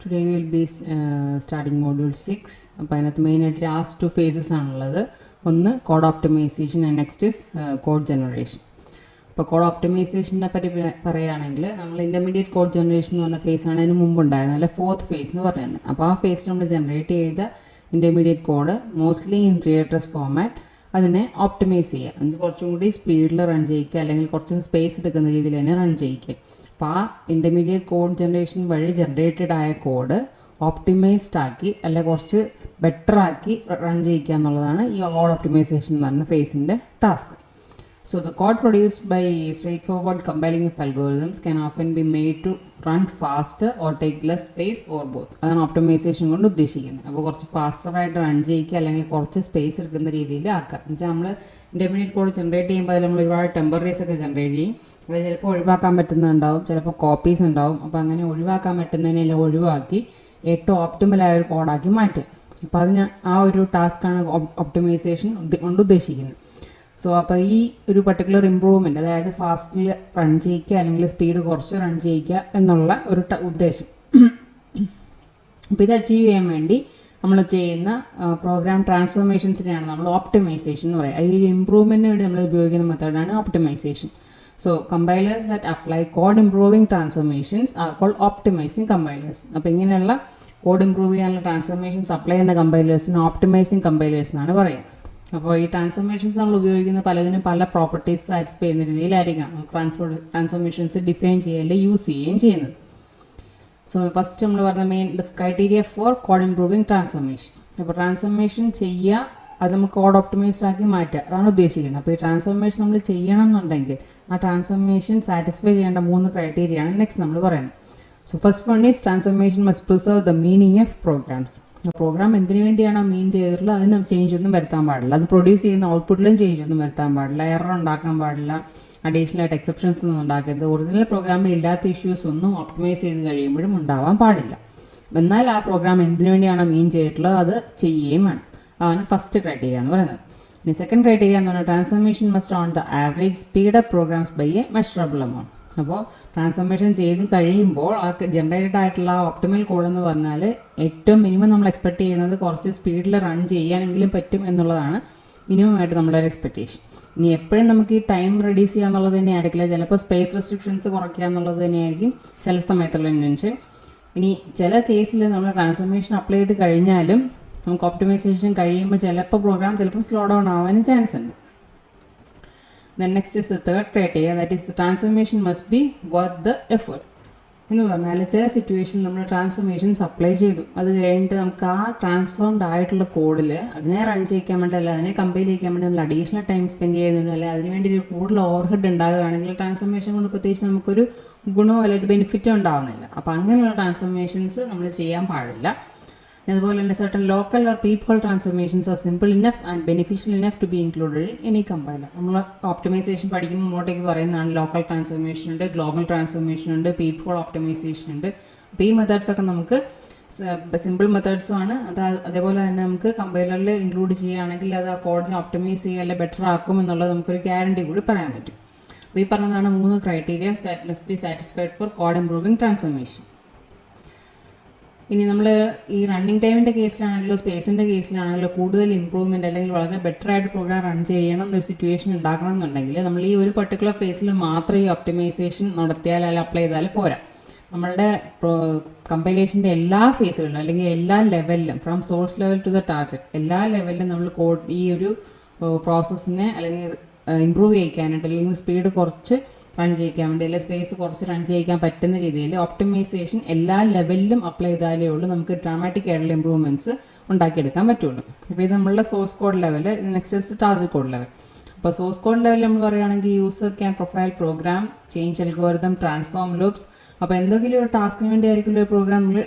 Today we will be starting module 6. അപ്പോൾ അതിനകത്ത് മെയിനായിട്ട് ലാസ്റ്റ് 2 phases ആണുള്ളത്. ഒന്ന് code optimisation and next is code generation. അപ്പോൾ കോഡ് ഓപ്റ്റിമൈസേഷനെ പറ്റി പറയുകയാണെങ്കിൽ നമ്മൾ ഇൻ്റർമീഡിയറ്റ് കോഡ് ജനറേഷൻ എന്ന് പറഞ്ഞ ഫേസാണ് അതിന് മുമ്പ് ഉണ്ടായിരുന്നത്, അല്ലെ 4th phase എന്ന് പറയുന്നത്. അപ്പോൾ ആ ഫേസിൽ നമ്മൾ ജനറേറ്റ് ചെയ്ത intermediate code mostly in creators format അതിനെ ഓപ്റ്റിമൈസ് ചെയ്യുക, അത് കുറച്ചും കൂടി സ്പീഡിൽ റൺ ചെയ്യിക്കുക, അല്ലെങ്കിൽ കുറച്ച് സ്പേസ് എടുക്കുന്ന രീതിയിൽ തന്നെ റൺ ചെയ്യിക്കുക. അപ്പോൾ ആ ഇൻ്റർമീഡിയറ്റ് കോഡ് ജനറേഷൻ വഴി ജനറേറ്റഡ് ആയ കോഡ് ഓപ്റ്റിമൈസ്ഡ് ആക്കി അല്ലെ കുറച്ച് ബെറ്റർ ആക്കി റൺ ചെയ്യിക്കുക എന്നുള്ളതാണ് ഈ കോഡ് ഓപ്റ്റിമൈസേഷൻ എന്ന് പറഞ്ഞ ഫേസിൻ്റെ task. So the code produced by straightforward compiling of algorithms can often be made to run faster or take less space or both. അതാണ് ഓപ്റ്റിമൈസേഷൻ കൊണ്ട് ഉദ്ദേശിക്കുന്നത്. അപ്പോൾ കുറച്ച് ഫാസ്റ്ററായിട്ട് റൺ ചെയ്യിക്കുക അല്ലെങ്കിൽ കുറച്ച് സ്പേസ് എടുക്കുന്ന രീതിയിൽ ആക്കുക. എന്നുവെച്ചാൽ നമ്മൾ ഇൻ്റർമീഡിയറ്റ് കോഡ് ജനറേറ്റ് ചെയ്യുമ്പോൾ അതിൽ നമ്മൾ ഒരുപാട് ടെമ്പററീസ് ഒക്കെ ജനറേറ്റ് ചെയ്യും. അത് ചിലപ്പോൾ ഒഴിവാക്കാൻ പറ്റുന്നുണ്ടാവും, ചിലപ്പോൾ കോപ്പീസ് ഉണ്ടാവും. അപ്പോൾ അങ്ങനെ ഒഴിവാക്കാൻ പറ്റുന്നതിനെല്ലാം ഒഴിവാക്കി ഏറ്റവും ഓപ്റ്റിമലായ ഒരു കോഡാക്കി മാറ്റുക. അപ്പോൾ അതിന് ആ ഒരു ടാസ്ക്കാണ് ഓപ്റ്റിമൈസേഷൻ കൊണ്ട് ഉദ്ദേശിക്കുന്നത്. സോ അപ്പോൾ ഈ ഒരു പർട്ടിക്കുലർ ഇമ്പ്രൂവ്മെൻറ്റ്, അതായത് ഫാസ്റ്റിൽ റൺ ചെയ്യിക്കുക അല്ലെങ്കിൽ സ്പീഡ് കുറച്ച് റൺ ചെയ്യിക്കുക എന്നുള്ള ഒരു ഉദ്ദേശം. അപ്പോൾ ഇത് അച്ചീവ് ചെയ്യാൻ വേണ്ടി നമ്മൾ ചെയ്യുന്ന പ്രോഗ്രാം ട്രാൻസ്ഫോർമേഷൻസിനെയാണ് നമ്മൾ ഓപ്റ്റിമൈസേഷൻ എന്ന് പറയുക. ഈ ഇമ്പ്രൂവ്മെൻറ്റിന് വേണ്ടി നമ്മൾ ഉപയോഗിക്കുന്ന മെത്തേഡാണ് optimization. So compilers that apply code improving transformations are called optimizing compilers. അപ്പോൾ ഇങ്ങനെയുള്ള കോഡ് ഇംപ്രൂവ് ചെയ്യാനുള്ള ട്രാൻസ്ഫോർമേഷൻസ് അപ്ലൈ ചെയ്യുന്ന കമ്പൈലേഴ്സിന് ഓപ്റ്റിമൈസിങ് കമ്പൈലേഴ്സ് എന്നാണ് പറയുക. അപ്പോൾ ഈ ട്രാൻസ്ഫോർമേഷൻസ് നമ്മൾ ഉപയോഗിക്കുന്ന പലതിനും പല പ്രോപ്പർട്ടീസ് സാറ്റിസ്ഫൈ ചെയ്യുന്ന രീതിയിലായിരിക്കണം ട്രാൻസ്ഫോർമേഷൻസ് ഡിഫൈൻ ചെയ്യുകയും യൂസ് ചെയ്യുകയും ചെയ്യുന്നത്. സോ ഫസ്റ്റ് നമ്മൾ പറഞ്ഞ main criteria four code improving transformation. അപ്പോൾ ട്രാൻസ്ഫോർമേഷൻ ചെയ്യുക, അത് നമുക്ക് കോഡ് ഓപ്റ്റിമൈസ്ഡ് ആക്കി മാറ്റുക, അതാണ് ഉദ്ദേശിക്കുന്നത്. അപ്പോൾ ഈ ട്രാൻസ്ഫോർമേഷൻ നമ്മൾ ചെയ്യണം എന്നുണ്ടെങ്കിൽ ആ ട്രാൻസ്ഫോർമേഷൻ സാറ്റിസ്ഫൈ ചെയ്യേണ്ട 3 ക്രൈറ്റീരിയയാണ് നെക്സ്റ്റ് നമ്മൾ പറയുന്നത്. So first one is transformation must preserve the meaning of programs. Program എന്തിനു വേണ്ടിയാണോ മീൻ ചെയ്തിട്ടുള്ളത് അതിന് ചേഞ്ച് ഒന്നും വരുത്താൻ പാടില്ല, അത് പ്രൊഡ്യൂസ് ചെയ്യുന്ന ഔട്ട്പുട്ടിലും ചേഞ്ച് ഒന്നും വരുത്താൻ പാടില്ല, എറർ ഉണ്ടാക്കാൻ പാടില്ല, അഡീഷണൽ ആയിട്ട് എക്സെപ്ഷൻസ് ഒന്നും ഉണ്ടാക്കരുത്. ഒറിജിനൽ പ്രോഗ്രാമിൽ ഇല്ലാത്ത ഇഷ്യൂസ് ഒന്നും ഓപ്റ്റിമൈസ് ചെയ്ത് കഴിയുമ്പോഴും ഉണ്ടാവാൻ പാടില്ല. എന്നാൽ ആ പ്രോഗ്രാം എന്തിനു വേണ്ടിയാണോ മീൻ ചെയ്തിട്ടുള്ളത് അത് ചെയ്യുകയും വേണം. അതാണ് ഫസ്റ്റ് ക്രൈറ്റീരിയ എന്ന് പറയുന്നത്. ഇനി സെക്കൻഡ് ക്രൈറ്റീരിയ എന്ന് പറഞ്ഞാൽ transformation must on the average speed of programs by a measurable amount. അപ്പോൾ ട്രാൻസ്ഫോർമേഷൻ ചെയ്ത് കഴിയുമ്പോൾ ആ ജനറേറ്റഡ് ആയിട്ടുള്ള ഓപ്റ്റിമൽ കോഡ് എന്ന് പറഞ്ഞാൽ ഏറ്റവും മിനിമം നമ്മൾ എക്സ്പെക്ട് ചെയ്യുന്നത് കുറച്ച് സ്പീഡിൽ റൺ ചെയ്യാനെങ്കിലും പറ്റും എന്നുള്ളതാണ് മിനിമം ആയിട്ട് നമ്മുടെ ഒരു എക്സ്പെക്റ്റേഷൻ. ഇനി എപ്പോഴും നമുക്ക് ഈ ടൈം റെഡ്യൂസ് ചെയ്യുക എന്നുള്ളത് തന്നെ ആയിരിക്കില്ല, ചിലപ്പോൾ സ്പേസ് റെസ്ട്രിക്ഷൻസ് കുറയ്ക്കുക എന്നുള്ളത് തന്നെയായിരിക്കും ചില സമയത്തുള്ള ഇൻറ്റൻഷൻ. ഇനി ചില കേസിൽ നമ്മൾ ട്രാൻസ്ഫോർമേഷൻ അപ്ലൈ ചെയ്ത് കഴിഞ്ഞാലും നമുക്ക് ഓപ്റ്റിമൈസേഷൻ കഴിയുമ്പോൾ ചിലപ്പോൾ പ്രോഗ്രാം ചിലപ്പോൾ സ്ലോ ഡൗൺ ആവാനും ചാൻസ് ഉണ്ട്. Then next is the third criteria, that is the transformation must be worth the effort. എന്ന് പറഞ്ഞാൽ ചില സിറ്റുവേഷനിൽ നമ്മൾ ട്രാൻസ്ഫോർമേഷൻസ് അപ്ലൈ ചെയ്തു, അത് കഴിഞ്ഞിട്ട് നമുക്ക് ആ ട്രാൻസ്ഫോംഡ് ആയിട്ടുള്ള കോഡിൽ അതിനെ റൺ ചെയ്യിക്കാൻ വേണ്ടി അല്ല അതിനെ കമ്പൈൽ ചെയ്യാൻ വേണ്ടി നമ്മൾ അഡീഷണൽ ടൈം സ്പെൻഡ് ചെയ്യുന്നുണ്ട്, അല്ലെങ്കിൽ അതിനുവേണ്ടി ഒരു കൂടുതൽ ഓവർഹെഡ് ഉണ്ടാകുകയാണെങ്കിൽ ട്രാൻസ്ഫോർമേഷൻ കൊണ്ട് പ്രത്യേകിച്ച് നമുക്കൊരു ഗുണമോ അല്ലെങ്കിൽ ബെനിഫിറ്റോ ഉണ്ടാകുന്നില്ല. അപ്പോൾ അങ്ങനെയുള്ള ട്രാൻസ്ഫോർമേഷൻസ് നമ്മൾ ചെയ്യാൻ പാടില്ല. അതുപോലെ തന്നെ certain local or peephole transformations are simple enough and beneficial enough to be included in any compiler. നമ്മൾ ഓപ്റ്റിമൈസേഷൻ പഠിക്കുമ്പോൾ മുന്നോട്ടേക്ക് പറയുന്നതാണ് ലോക്കൽ ട്രാൻസ്ഫോർമേഷൻ ഉണ്ട്, ഗ്ലോബൽ ട്രാൻസ്ഫോർമേഷൻ ഉണ്ട്, പീപ്ഹോൾ ഓപ്റ്റിമൈസേഷൻ ഉണ്ട്. അപ്പോൾ ഈ മെത്തേഡ്സ് ഒക്കെ നമുക്ക് സിമ്പിൾ മെത്തേഡ്സും ആണ്. അതേപോലെ തന്നെ നമുക്ക് കമ്പൈലറിൽ ഇൻക്ലൂഡ് ചെയ്യുകയാണെങ്കിൽ അത് ആ കോഡിനെ ഓപ്റ്റിമൈസ് ചെയ്യുക അല്ലെങ്കിൽ ബെറ്റർ ആക്കും എന്നുള്ളത് നമുക്കൊരു ഗ്യാരണ്ടി കൂടി പറയാൻ പറ്റും. അപ്പോൾ ഈ പറഞ്ഞതാണ് 3 criteria that must be satisfied for code improving transformation. ഇനി നമ്മൾ ഈ റണ്ണിങ് ടൈമിൻ്റെ കേസിലാണെങ്കിലോ സ്പേസിൻ്റെ കേസിലാണെങ്കിലോ കൂടുതൽ ഇമ്പ്രൂവ്മെൻറ്റ് അല്ലെങ്കിൽ വളരെ ബെറ്റർ ആയിട്ട് പ്രോഗ്രാം റൺ ചെയ്യണം എന്നൊരു സിറ്റുവേഷൻ ഉണ്ടാക്കണം എന്നുണ്ടെങ്കിൽ നമ്മൾ ഈ ഒരു പർട്ടിക്കുലർ ഫേസിൽ മാത്രം ഈ ഓപ്റ്റിമൈസേഷൻ നടത്തിയാൽ അല്ലെങ്കിൽ അപ്ലൈ ചെയ്താൽ പോരാ. നമ്മളുടെ കമ്പൈലേഷൻ്റെ എല്ലാ ഫേസുകളിലും അല്ലെങ്കിൽ എല്ലാ ലെവലിലും from source level to the target എല്ലാ ലെവലിലും നമ്മൾ കോഡ് ഈ ഒരു പ്രോസസ്സിനെ അല്ലെങ്കിൽ ഇമ്പ്രൂവ് ചെയ്യിക്കാനായിട്ട് അല്ലെങ്കിൽ സ്പീഡ് കുറച്ച് റൺ ചെയ്യിക്കാൻ വേണ്ടി അല്ലെങ്കിൽ സ്പേസ് കുറച്ച് റൺ ചെയ്യിക്കാൻ പറ്റുന്ന രീതിയിൽ ഓപ്റ്റിമൈസേഷൻ എല്ലാ ലെവലിലും അപ്ലൈ ചെയ്താലേ ഉള്ളൂ നമുക്ക് ഡ്രാമാറ്റിക് ആയിട്ടുള്ള ഇമ്പ്രൂവ്മെൻറ്റ്സ് ഉണ്ടാക്കിയെടുക്കാൻ പറ്റുള്ളൂ. അപ്പോൾ ഇത് നമ്മളുടെ source code level, next target code level. അപ്പോൾ സോഴ്സ് കോഡ് ലെവൽ നമ്മൾ പറയുകയാണെങ്കിൽ user can profile program, change algorithm, transform loops. അപ്പോൾ എന്തെങ്കിലും ഒരു ടാസ്കിന് വേണ്ടി ആയിരിക്കും ഒരു പ്രോഗ്രാം നമ്മൾ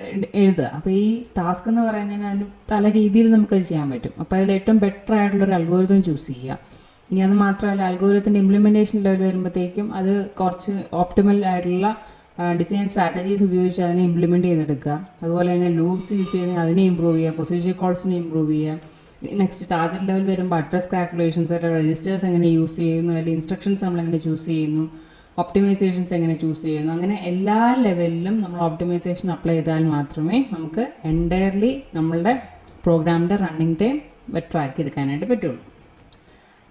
എഴുതുക. അപ്പോൾ ഈ ടാസ്ക് എന്ന് പറയുന്നതിന് അതിന് പല രീതിയിൽ നമുക്കത് ചെയ്യാൻ പറ്റും. അപ്പോൾ അതിൽ ഏറ്റവും ബെറ്റർ ആയിട്ടുള്ളൊരു അൽഗോരിതം ചൂസ് ചെയ്യുക. ഇനി അത് മാത്രമല്ല അൽഗോരിതത്തിൻ്റെ ഇംപ്ലിമെൻറ്റേഷൻ ലെവൽ വരുമ്പോഴത്തേക്കും അത് കുറച്ച് ഓപ്റ്റിമൽ ആയിട്ടുള്ള ഡിസൈൻ സ്ട്രാറ്റജീസ് ഉപയോഗിച്ച് അതിനെ ഇംപ്ലിമെൻറ്റ് ചെയ്തെടുക്കുക. അതുപോലെ തന്നെ ലൂപ്സ് യൂസ് ചെയ്ത് അതിനെ ഇമ്പ്രൂവ് ചെയ്യുക, പ്രൊസീജിയർ കോൾസിനെ ഇമ്പ്രൂവ് ചെയ്യുക. നെക്സ്റ്റ് ടാർഗറ്റ് ലെവൽ വരുമ്പോൾ അഡ്രസ് കാൽക്കുലേഷൻസ് ആയിട്ട് രജിസ്റ്റേഴ്സ് എങ്ങനെ യൂസ് ചെയ്യുന്നു, അല്ലെങ്കിൽ ഇൻസ്ട്രക്ഷൻസ് നമ്മൾ എങ്ങനെ ചൂസ് ചെയ്യുന്നു, ഒപ്റ്റിമൈസേഷൻസ് എങ്ങനെ ചൂസ് ചെയ്യുന്നു, അങ്ങനെ എല്ലാ ലെവലിലും നമ്മൾ ഒപ്റ്റിമൈസേഷൻ അപ്ലൈ ചെയ്താൽ മാത്രമേ നമുക്ക് എൻറ്റയർലി നമ്മളുടെ പ്രോഗ്രാമിൻ്റെ റണ്ണിങ് ടൈം ബെറ്റർ ആക്കി എടുക്കാനായിട്ട് പറ്റുള്ളൂ.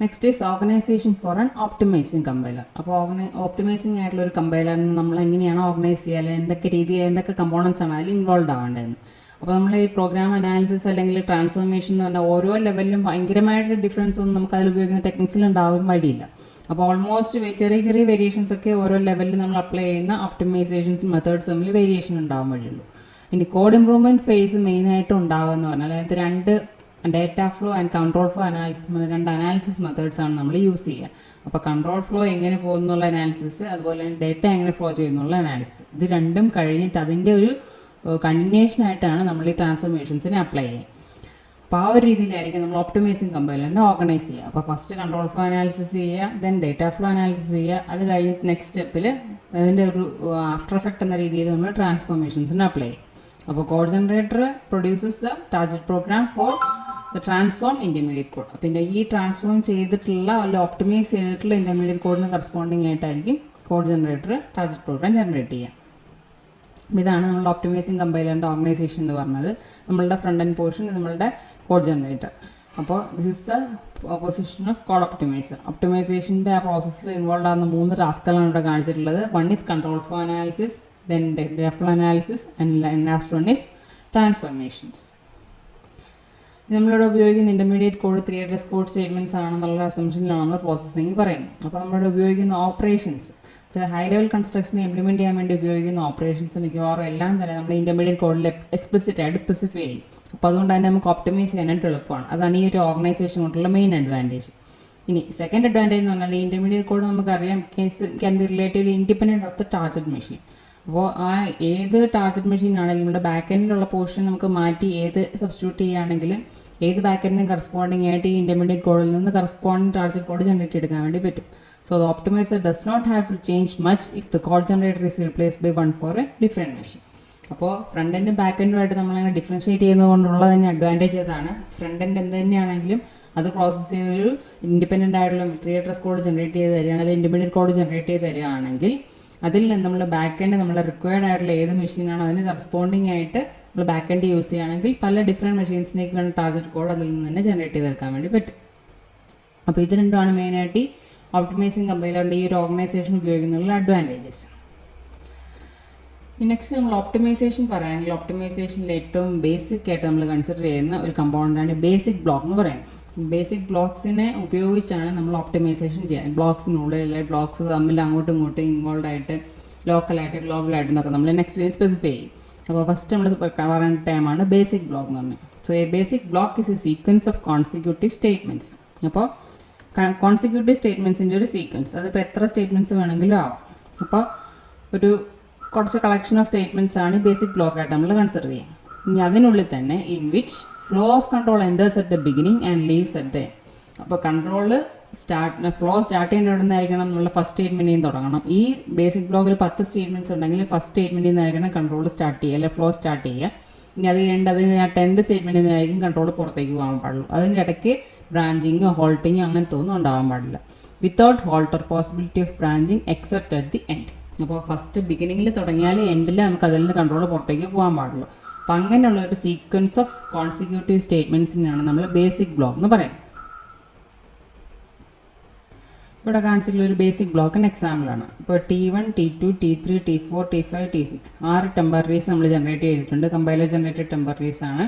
Next is organisation for an optimising compiler. അപ്പോൾ ഓപ്റ്റിമൈസിങ് ആയിട്ടുള്ള ഒരു കമ്പൈലറിന് നമ്മൾ എങ്ങനെയാണ് ഓർഗനൈസ് ചെയ്യുക, അല്ലെങ്കിൽ എന്തൊക്കെ രീതിയിൽ എന്തൊക്കെ കമ്പോണൻസ് ആണ് അതിൽ ഇൻവോൾവ് ആവേണ്ടതെന്ന്. അപ്പോൾ നമ്മൾ ഈ പ്രോഗ്രാം അനാലിസിസ് അല്ലെങ്കിൽ ട്രാൻസ്ഫോർമേഷൻ എന്ന് പറഞ്ഞാൽ ഓരോ ലെവലിലും ഭയങ്കരമായിട്ട് ഡിഫറൻസ് ഒന്നും നമുക്ക് അതിൽ ഉപയോഗിക്കുന്ന ടെക്നിക്സിൽ ഉണ്ടാവാൻ വഴിയില്ല. അപ്പോൾ ഓൾമോസ്റ്റ് ചെറിയ ചെറിയ വേരിയേഷൻസ് ഒക്കെ ഓരോ ലെവലിൽ നമ്മൾ അപ്ലൈ ചെയ്യുന്ന ഒപ്റ്റിമൈസേഷൻസ് മെത്തേഡ്സ് തമ്മിൽ വേരിയേഷൻ ഉണ്ടാവാൻ വഴിയുള്ളൂ. ഇനി കോഡ് ഇംപ്രൂവ്മെൻറ്റ് ഫേസ് മെയിനായിട്ട് ഉണ്ടാവുക എന്ന് പറഞ്ഞാൽ അതിനകത്ത് രണ്ട് data flow and control flow analysis രണ്ട് അനാലിസിസ് മെത്തേഡ്സ് ആണ് നമ്മൾ യൂസ് ചെയ്യുക. അപ്പോൾ കൺട്രോൾ ഫ്ലോ എങ്ങനെ പോകുന്നുള്ള അനാലിസിസ്, അതുപോലെ തന്നെ ഡേറ്റ എങ്ങനെ ഫ്ലോ ചെയ്യുന്നുള്ള അനാലിസിസ്, ഇത് രണ്ടും കഴിഞ്ഞിട്ട് അതിൻ്റെ ഒരു കണ്ടിന്യൂഷൻ ആയിട്ടാണ് നമ്മൾ ഈ ട്രാൻസ്ഫോർമേഷൻസിനെ അപ്ലൈ ചെയ്യുക. അപ്പോൾ ആ ഒരു രീതിയിലായിരിക്കും നമ്മൾ ഒപ്റ്റിമൈസിങ് കമ്പൈലറിനെ ഓർഗനൈസ് ചെയ്യുക. അപ്പോൾ ഫസ്റ്റ് കൺട്രോൾ ഫ്ലോ അനാലിസിസ് ചെയ്യുക, ദെൻ ഡേറ്റ ഫ്ലോ അനാലിസിസ് ചെയ്യുക, അത് കഴിഞ്ഞിട്ട് നെക്സ്റ്റ് സ്റ്റെപ്പിൽ അതിൻ്റെ ഒരു ആഫ്റ്റർ എഫക്റ്റ് എന്ന രീതിയിൽ നമ്മൾ ട്രാൻസ്ഫോർമേഷൻസിനെ അപ്ലൈ ചെയ്യും. അപ്പോൾ code generator produces the target program for the transform intermediate code. പിന്നെ ഈ ട്രാൻസ്ഫോം ചെയ്തിട്ടുള്ള അല്ലെങ്കിൽ ഒപ്റ്റിമൈസ് ചെയ്തിട്ടുള്ള ഇൻ്റർമീഡിയറ്റ് കോഡിന് കറസ്പോണ്ടിങ് ആയിട്ടായിരിക്കും code generator target program generate ചെയ്യുക. ഇതാണ് നമ്മൾ ഒപ്റ്റിമൈസിങ് കമ്പൈലറിൻ്റെ ഓർഗനൈസേഷൻ എന്ന് പറഞ്ഞത്. നമ്മളുടെ ഫ്രണ്ട് എൻഡ് പോർഷൻ നമ്മളുടെ കോഡ് ജനറേറ്റർ. അപ്പോൾ this is the position of code optimiser. ഒപ്റ്റിമൈസേഷൻ്റെ ആ പ്രോസസ്സിൽ ഇൻവോൾവ് ആകുന്ന 3 ടാസ്കുകളാണ് ഇവിടെ കാണിച്ചിട്ടുള്ളത്. One is control flow analysis, then data flow analysis, and last one is transformations. നമ്മളിവിടെ ഉപയോഗിക്കുന്ന intermediate code 3 address code statements ആണെന്നുള്ള അസംഷനിലാണ് പ്രോസസ്സിങ് പറയുന്നത്. അപ്പോൾ നമ്മളിവിടെ ഉപയോഗിക്കുന്ന ഓപ്പറേഷൻസ്, ചില ഹൈ ലെവൽ കൺസ്ട്രക്ട്സിനെ ഇംപ്ലിമെൻറ്റ് ചെയ്യാൻ വേണ്ടി ഉപയോഗിക്കുന്ന ഓപ്പറേഷൻസ് മിക്കവാറും എല്ലാം തന്നെ നമ്മൾ ഇൻ്റർമീഡിയറ്റ് കോഡിൽ എക്സ്പ്ലിസിറ്റ് ആയിട്ട് സ്പെസിഫൈ ചെയ്യും. അപ്പോൾ അതുകൊണ്ട് തന്നെ നമുക്ക് ഒപ്റ്റിമൈസ് ചെയ്യാനായിട്ട് എളുപ്പമാണ്. അതാണ് ഈ ഒരു ഓർഗനൈസേഷൻ കൊണ്ടുള്ള മെയിൻ അഡ്വാൻറ്റേജ്. ഇനി സെക്കൻഡ് അഡ്വാൻറ്റേജ് എന്ന് പറഞ്ഞാൽ ഈ ഇൻ്റർമീഡിയറ്റ് കോഡ് നമുക്കറിയാം can be relatively independent of the target machine. അപ്പോൾ ആ ഏത് ടാർഗറ്റ് മെഷീൻ ആണെങ്കിലും നമ്മുടെ ബാക്ക് എൻഡിലുള്ള പോർഷൻ നമുക്ക് മാറ്റി ഏത് സബ്സ്റ്റിറ്റ്യൂട്ട് ചെയ്യുകയാണെങ്കിലും ഏത് ബാക്ക് എൻഡിനും കറസ്പോണ്ടിങ് ആയിട്ട് ഈ ഇൻ്റർമീഡിയറ്റ് കോഡിൽ നിന്ന് കറസ്പോണ്ടിങ് ടാർഗറ്റ് കോഡ് ജനറേറ്റ് എടുക്കാൻ വേണ്ടി പറ്റും. So the optimizer does not have to change much if the code generator is replaced by one for a different machine. അപ്പോൾ ഫ്രണ്ട് എൻഡും ബാക്ക് എൻഡുമായിട്ട് നമ്മളങ്ങനെ ഡിഫറൻഷ്യേറ്റ് ചെയ്യുന്നത് കൊണ്ടുള്ള തന്നെ അഡ്വാൻറ്റേജ് അതാണ്. ഫ്രണ്ട് എൻഡ് എന്ത് തന്നെയാണെങ്കിലും അത് പ്രോസസ്സ് ചെയ്തൊരു ഇൻഡിപെൻഡൻ്റ് ആയിട്ടുള്ള 3 അഡ്രസ് കോഡ് ജനറേറ്റ് ചെയ്ത് തരികയാണ്, അല്ലെങ്കിൽ ഇൻഡിപെൻഡൻറ്റ് കോഡ് ജനറേറ്റ് ചെയ്ത് തരികയാണെങ്കിൽ അതിൽ നമ്മൾ ബാക്ക് എൻഡ് നമ്മൾ റിക്വയർഡ് ആയിട്ടുള്ള ഏത് മെഷീനാണോ അതിന് കറസ്പോണ്ടിങ് ആയിട്ട് നമ്മൾ ബാക്ക് എൻഡ് യൂസ് ചെയ്യുകയാണെങ്കിൽ പല ഡിഫറെൻറ്റ് മെഷീൻസിലേക്ക് വേണ്ട ടാർഗറ്റ് കോഡ് അതിൽ നിന്ന് തന്നെ ജനറേറ്റ് ചെയ്തെടുക്കാൻ വേണ്ടി പറ്റും. അപ്പോൾ ഇത് രണ്ടുമാണ് മെയിനായിട്ട് ഒപ്റ്റിമൈസിങ് കമ്പൈലറിൻ്റെ ഈ ഒരു ഓർഗനൈസേഷൻ ഉപയോഗിക്കുന്നതിനുള്ള അഡ്വാൻറ്റേജസ്. നെക്സ്റ്റ് നമ്മൾ ഒപ്റ്റിമൈസേഷൻ പറയുകയാണെങ്കിൽ ഒപ്റ്റിമൈസേഷനിൽ ഏറ്റവും ബേസിക് ആയിട്ട് നമ്മൾ കൺസിഡർ ചെയ്യുന്ന ഒരു കമ്പോണൻ്റാണ് ബേസിക് ബ്ലോക്ക് എന്ന് പറയുന്നത്. ബേസിക് ബ്ലോക്സിനെ ഉപയോഗിച്ചാണ് നമ്മൾ ഒപ്റ്റിമൈസേഷൻ ചെയ്യുക. ബ്ലോക്സിനുള്ളിൽ ബ്ലോക്സ് തമ്മിൽ അങ്ങോട്ടും ഇങ്ങോട്ടും ഇൻവോൾവ് ആയിട്ട് ലോക്കലായിട്ട് ഗ്ലോബലായിട്ട് എന്നൊക്കെ നമ്മൾ നെക്സ്റ്റ് സ്പെസിഫൈ ചെയ്യും. അപ്പോൾ ഫസ്റ്റ് നമ്മൾ പറയുന്ന ടൈമാണ് ബേസിക് ബ്ലോക്ക് എന്ന് പറഞ്ഞത്. So A basic block is A sequence of consecutive statements. അപ്പോൾ കോൺസിക്യൂട്ടീവ് സ്റ്റേറ്റ്മെൻറ്റ്സിൻ്റെ ഒരു സീക്വൻസ്, അതിപ്പോൾ എത്ര സ്റ്റേറ്റ്മെൻറ്റ്സ് വേണമെങ്കിലും ആവാം. അപ്പോൾ ഒരു കുറച്ച് കളക്ഷൻ ഓഫ് സ്റ്റേറ്റ്മെൻറ്റ്സ് ആണ് ബേസിക് ബ്ലോക്കായിട്ട് നമ്മൾ കൺസിഡർ ചെയ്യുക. ഇനി അതിനുള്ളിൽ തന്നെ in which flow of control enters at the beginning and leaves at the end. അപ്പോൾ കൺട്രോൾ ഫ്ലോ സ്റ്റാർട്ട് ചെയ്യുന്ന എവിടെ നിന്നായിരിക്കണം, നമ്മൾ ഫസ്റ്റ് സ്റ്റേറ്റ്മെൻറ്റിൽ നിന്ന് തുടങ്ങണം. ഈ ബേസിക് ബ്ലോക്കിൽ 10 സ്റ്റേറ്റ്മെൻറ്റ്സ് ഉണ്ടെങ്കിൽ ഫസ്റ്റ് സ്റ്റേറ്റ്മെൻറ്റിൽ നിന്നായിരിക്കണം കൺട്രോൾ സ്റ്റാർട്ട് ചെയ്യുക, അല്ലെങ്കിൽ ഫ്ലോ സ്റ്റാർട്ട് ചെയ്യുക. ഇനി അത് കഴിഞ്ഞിട്ട് അതിന് 10th സ്റ്റേറ്റ്മെൻറ്റിൽ നിന്നായിരിക്കും കൺട്രോൾ പുറത്തേക്ക് പോകാൻ പാടുള്ളൂ. അതിൻ്റെ ഇടയ്ക്ക് ബ്രാഞ്ചിങ്ങോ ഹോൾട്ടിങ്ങോ അങ്ങനത്തെ ഒന്നും ഉണ്ടാവാൻ പാടില്ല. Without halt or possibility of branching except at the end. അപ്പോൾ ഫസ്റ്റ് ബിഗിനിങ്ങിൽ തുടങ്ങിയാൽ എൻഡിൽ നമുക്ക് അതിൽ നിന്ന് കൺട്രോൾ പുറത്തേക്ക് പോകാൻ പാടുള്ളൂ. അപ്പോൾ അങ്ങനെയുള്ള ഒരു സീക്വൻസ് ഓഫ് കോൺസിക്യൂട്ടീവ് സ്റ്റേറ്റ്മെൻറ്റ്സിനാണ് നമ്മൾ ബേസിക് ബ്ലോക്ക് എന്ന് പറയുന്നത്. ഇവിടെ കാണിച്ചിട്ടുള്ള ഒരു ബേസിക് ബ്ലോക്കിന് എക്സാമ്പിളാണ്. ഇപ്പോൾ T1, T2, T3, T4, T5, T6 6 ടെമ്പററീസ് നമ്മൾ ജനറേറ്റ് ചെയ്തിട്ടുണ്ട്. കമ്പൈലർ ജനറേറ്റഡ് ടെമ്പററീസ് ആണ്.